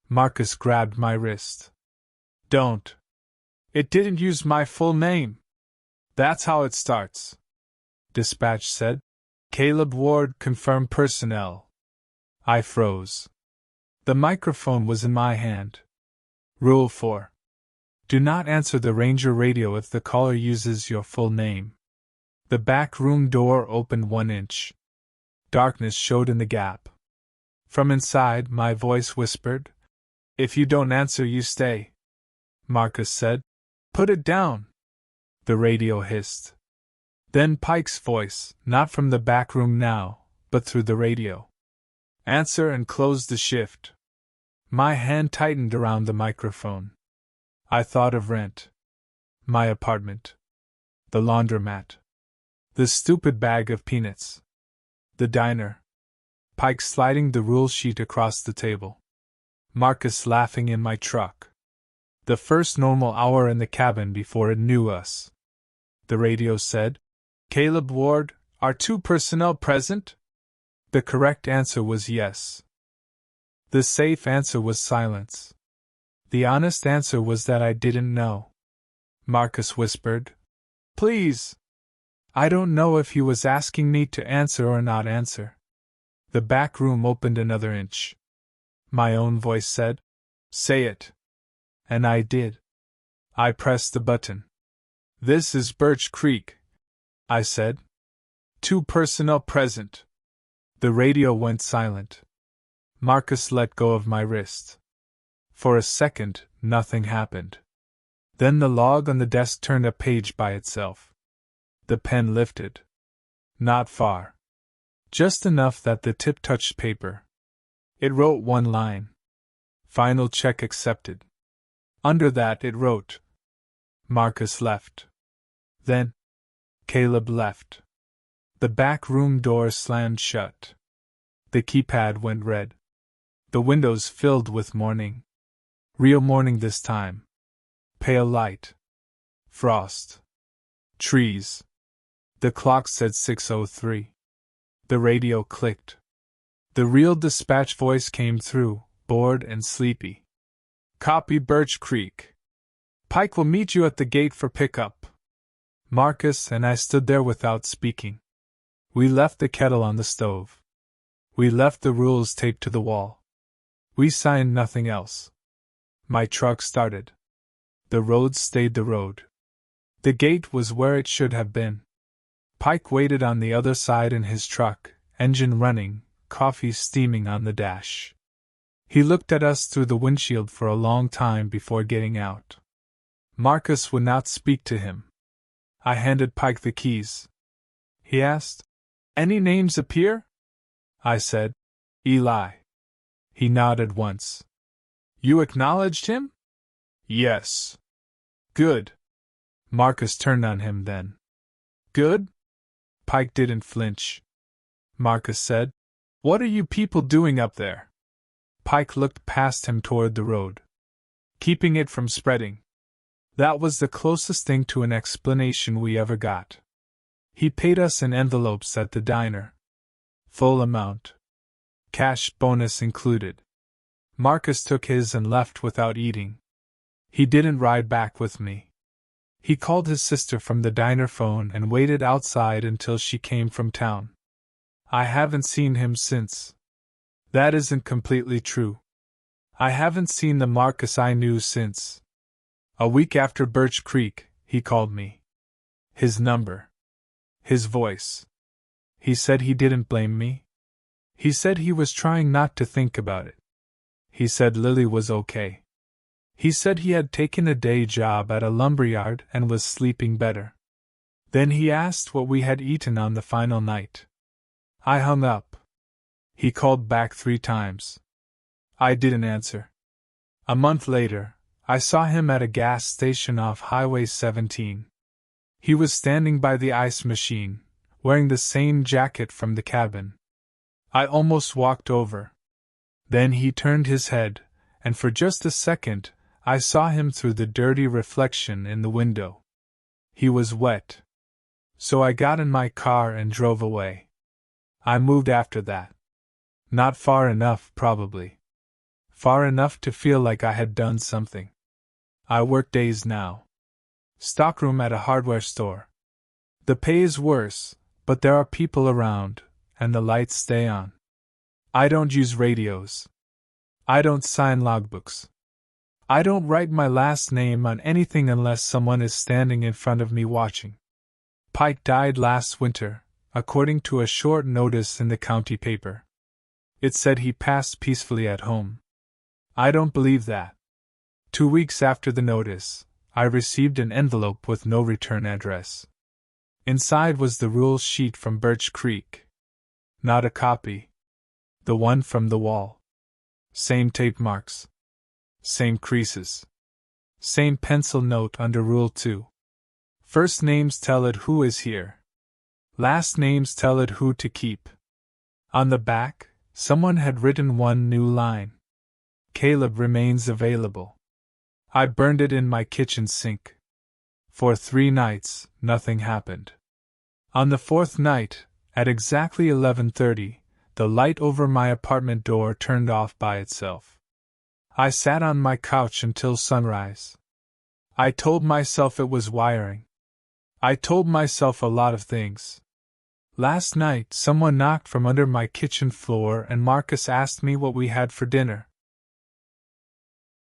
Marcus grabbed my wrist. "Don't. It didn't use my full name." "That's how it starts." Dispatch said, "Caleb Ward, confirm personnel." I froze. The microphone was in my hand. Rule 4. Do not answer the Ranger radio if the caller uses your full name. The back room door opened 1 inch. Darkness showed in the gap. From inside, my voice whispered, "If you don't answer, you stay." Marcus said, "Put it down." The radio hissed. Then Pike's voice, not from the back room now, but through the radio. "Answer and close the shift." My hand tightened around the microphone. I thought of rent. My apartment. The laundromat. The stupid bag of peanuts. The diner. Pike sliding the rule sheet across the table. Marcus laughing in my truck. The first normal hour in the cabin before it knew us. The radio said, "Caleb Ward, are 2 personnel present?" The correct answer was yes. The safe answer was silence. The honest answer was that I didn't know. Marcus whispered, "Please." I don't know if he was asking me to answer or not answer. The back room opened another inch. My own voice said, "Say it." And I did. I pressed the button. "This is Birch Creek," I said. "2 personnel present." The radio went silent. Marcus let go of my wrist. For a second, nothing happened. Then the log on the desk turned a page by itself. The pen lifted. Not far. Just enough that the tip touched paper. It wrote one line. Final check accepted. Under that it wrote, Marcus left. Then, Caleb left. The back room door slammed shut. The keypad went red. The windows filled with morning. Real morning this time. Pale light. Frost. Trees. The clock said 6:03. The radio clicked. The real dispatch voice came through, bored and sleepy. Copy Birch Creek. Pike will meet you at the gate for pickup. Marcus and I stood there without speaking. We left the kettle on the stove. We left the rules taped to the wall. We signed nothing else. My truck started. The road stayed the road. The gate was where it should have been. Pike waited on the other side in his truck, engine running, coffee steaming on the dash. He looked at us through the windshield for a long time before getting out. Marcus would not speak to him. I handed Pike the keys. He asked, Any names appear? I said, Eli. He nodded once. You acknowledged him? Yes. Good. Marcus turned on him then. Good? Pike didn't flinch. Marcus said, What are you people doing up there? Pike looked past him toward the road. Keeping it from spreading. That was the closest thing to an explanation we ever got. He paid us in envelopes at the diner. Full amount. Cash bonus included. Marcus took his and left without eating. He didn't ride back with me. He called his sister from the diner phone and waited outside until she came from town. I haven't seen him since. That isn't completely true. I haven't seen the Marcus I knew since. A week after Birch Creek, he called me. His number. His voice. He said he didn't blame me. He said he was trying not to think about it. He said Lily was okay. He said he had taken a day job at a lumberyard and was sleeping better. Then he asked what we had eaten on the final night. I hung up. He called back 3 times. I didn't answer. A month later, I saw him at a gas station off Highway 17. He was standing by the ice machine, wearing the same jacket from the cabin. I almost walked over. Then he turned his head, and for just a second, I saw him through the dirty reflection in the window. He was wet. So I got in my car and drove away. I moved after that. Not far enough, probably. Far enough to feel like I had done something. I work days now. Stockroom at a hardware store. The pay is worse, but there are people around, and the lights stay on. I don't use radios. I don't sign logbooks. I don't write my last name on anything unless someone is standing in front of me watching. Pike died last winter, according to a short notice in the county paper. It said he passed peacefully at home. I don't believe that. 2 weeks after the notice, I received an envelope with no return address. Inside was the rules sheet from Birch Creek. Not a copy. The one from the wall. Same tape marks. Same creases. Same pencil note under Rule 2. First names tell it who is here. Last names tell it who to keep. On the back, someone had written one new line. Caleb remains available. I burned it in my kitchen sink. For 3 nights, nothing happened. On the 4th night, at exactly 11:30, the light over my apartment door turned off by itself. I sat on my couch until sunrise. I told myself it was wiring. I told myself a lot of things. Last night, someone knocked from under my kitchen floor and Marcus asked me what we had for dinner.